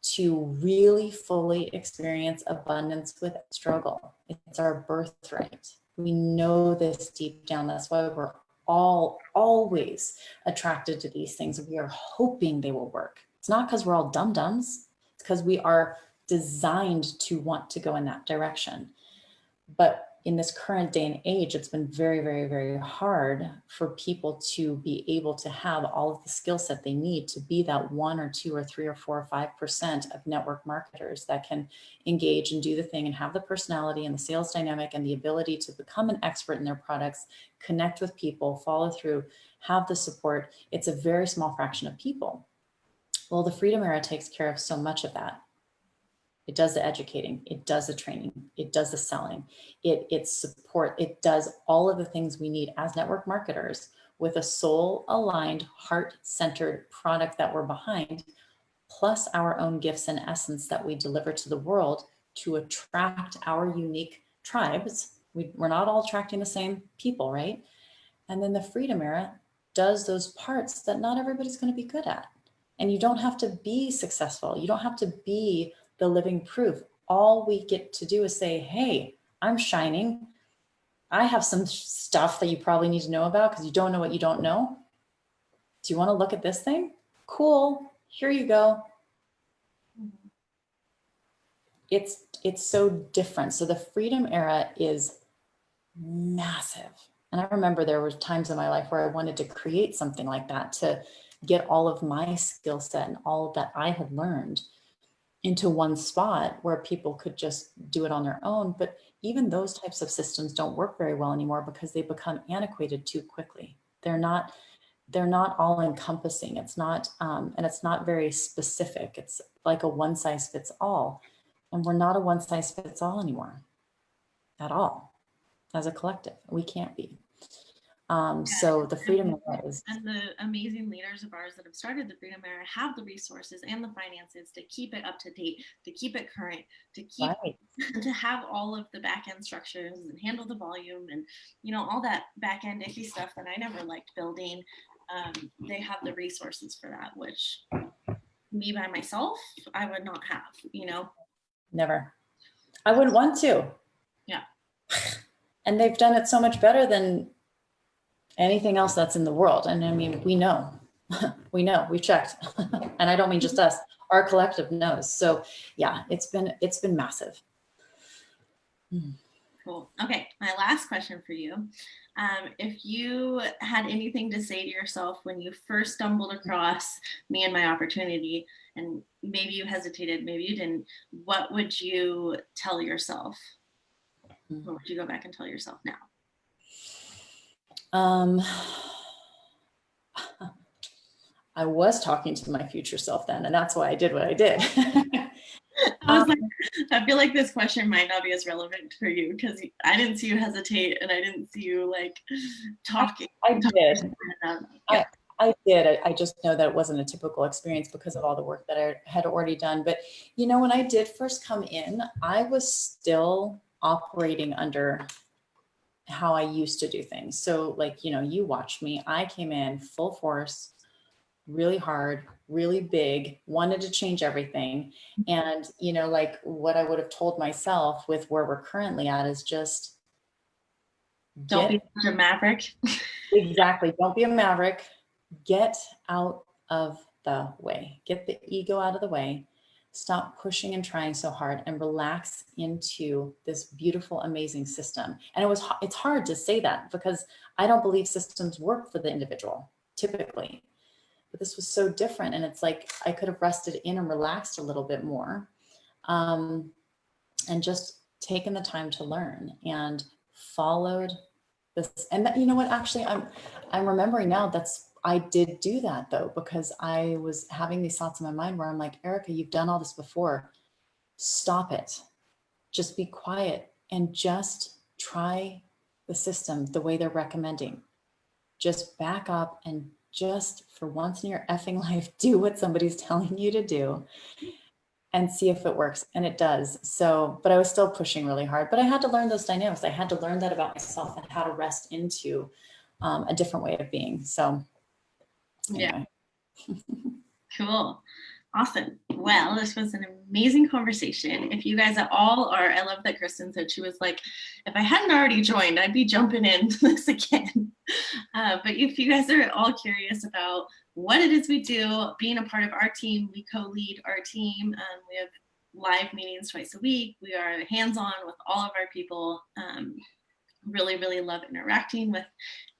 to really fully experience abundance with struggle. It's our birthright. We know this deep down. That's why we're all always attracted to these things. We are hoping they will work. It's not because we're all dum-dums. It's because we are designed to want to go in that direction. But in this current day and age, it's been very, very, very hard for people to be able to have all of the skill set they need to be that 1 or 2 or 3 or 4 or 5% of network marketers that can engage and do the thing and have the personality and the sales dynamic and the ability to become an expert in their products, connect with people, follow through, have the support. It's a very small fraction of people. Well, the freedom era takes care of so much of that. It does the educating, it does the training, it does the selling, it support, it does all of the things we need as network marketers with a soul aligned, heart centered product that we're behind, plus our own gifts and essence that we deliver to the world to attract our unique tribes. We're not all attracting the same people, right? And then the Freedom Era does those parts that not everybody's going to be good at. And you don't have to be successful. You don't have to be the living proof. All we get to do is say, hey, I'm shining. I have some stuff that you probably need to know about because you don't know what you don't know. Do you want to look at this thing? Cool. Here you go. It's so different. So the Freedom Era is massive. And I remember there were times in my life where I wanted to create something like that to get all of my skill set and all that I had learned into one spot where people could just do it on their own. But even those types of systems don't work very well anymore because they become antiquated too quickly. They're not all encompassing. It's not, and it's not very specific. It's like a one size fits all. And we're not a one size fits all anymore at all. As a collective, we can't be. So the Freedom Era is, and the amazing leaders of ours that have started the Freedom Era have the resources and the finances to keep it up to date, to keep it current, to keep right. to have all of the back end structures and handle the volume and all that back end icky stuff that I never liked building. They have the resources for that, which me by myself I would not have. Never. I wouldn't want to. Yeah. And they've done it so much better than anything else that's in the world. And I mean, we know, we've checked. And I don't mean just us, our collective knows. So yeah, it's been massive. Cool. Okay, my last question for you. If you had anything to say to yourself when you first stumbled across me and my opportunity, and maybe you hesitated, maybe you didn't, what would you tell yourself? What would you go back and tell yourself now? I was talking to my future self then, and that's why I did what I did. I feel like this question might not be as relevant for you because I didn't see you hesitate and I didn't see you like talking. I did. Yeah. I did. I just know that it wasn't a typical experience because of all the work that I had already done. But when I did first come in, I was still operating under how I used to do things. So like, you watched me, I came in full force, really hard, really big, wanted to change everything. And, like what I would have told myself with where we're currently at is just don't be such a maverick. Exactly. Don't be a maverick. Get out of the way. Get the ego out of the way. Stop pushing and trying so hard and relax into this beautiful, amazing system. And it's hard to say that because I don't believe systems work for the individual typically. But this was so different. And it's like, I could have rested in and relaxed a little bit more and just taken the time to learn and followed this. And that, you know what, actually, I'm remembering now I did do that though, because I was having these thoughts in my mind where I'm like, Arica, you've done all this before. Stop it. Just be quiet and just try the system the way they're recommending. Just back up and just for once in your effing life, do what somebody's telling you to do and see if it works. And it does. So, but I was still pushing really hard, but I had to learn those dynamics. I had to learn that about myself and how to rest into a different way of being. So anyway. Yeah. Cool. Awesome. Well, this was an amazing conversation. If you guys at all are, I love that Kristen said she was like, if I hadn't already joined, I'd be jumping into this again. But if you guys are at all curious about what it is we do, being a part of our team, we co-lead our team. We have live meetings twice a week. We are hands-on with all of our people. Really, really love interacting with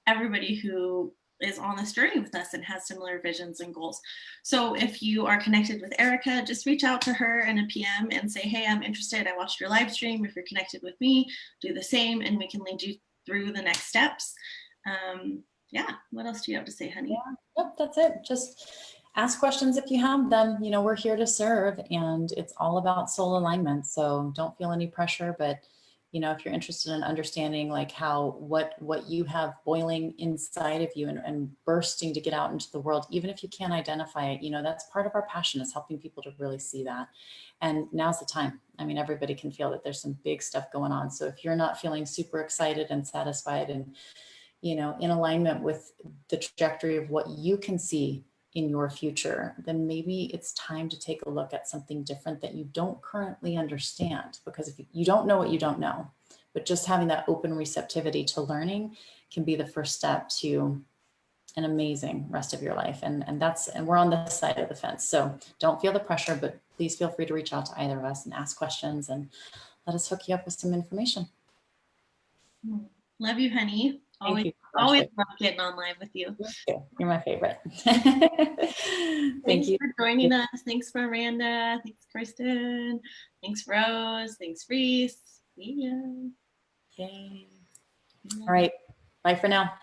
everybody who is on this journey with us and has similar visions and goals. So if you are connected with Arica, just reach out to her in a PM and say, hey, I'm interested. I watched your live stream. If you're connected with me, do the same and we can lead you through the next steps. Yeah, what else do you have to say, honey? Yeah, yep, that's it. Just ask questions if you have them. You know, we're here to serve, and it's all about soul alignment. So don't feel any pressure, but you know, if you're interested in understanding like how, what you have boiling inside of you and bursting to get out into the world, even if you can't identify it, you know, that's part of our passion, is helping people to really see that. And now's the time. I mean, everybody can feel that there's some big stuff going on. So if you're not feeling super excited and satisfied and, you know, in alignment with the trajectory of what you can see in your future, then maybe it's time to take a look at something different that you don't currently understand. Because if you don't know what you don't know, but just having that open receptivity to learning can be the first step to an amazing rest of your life. And we're on this side of the fence. So don't feel the pressure, but please feel free to reach out to either of us and ask questions, and let us hook you up with some information. Love you, honey. Thank you. Always love getting online with you. You're my favorite. Thanks for joining us. Thanks, Miranda. Thanks, Kristen. Thanks, Rose. Thanks, Reese. See ya. Yay. All right. Bye for now.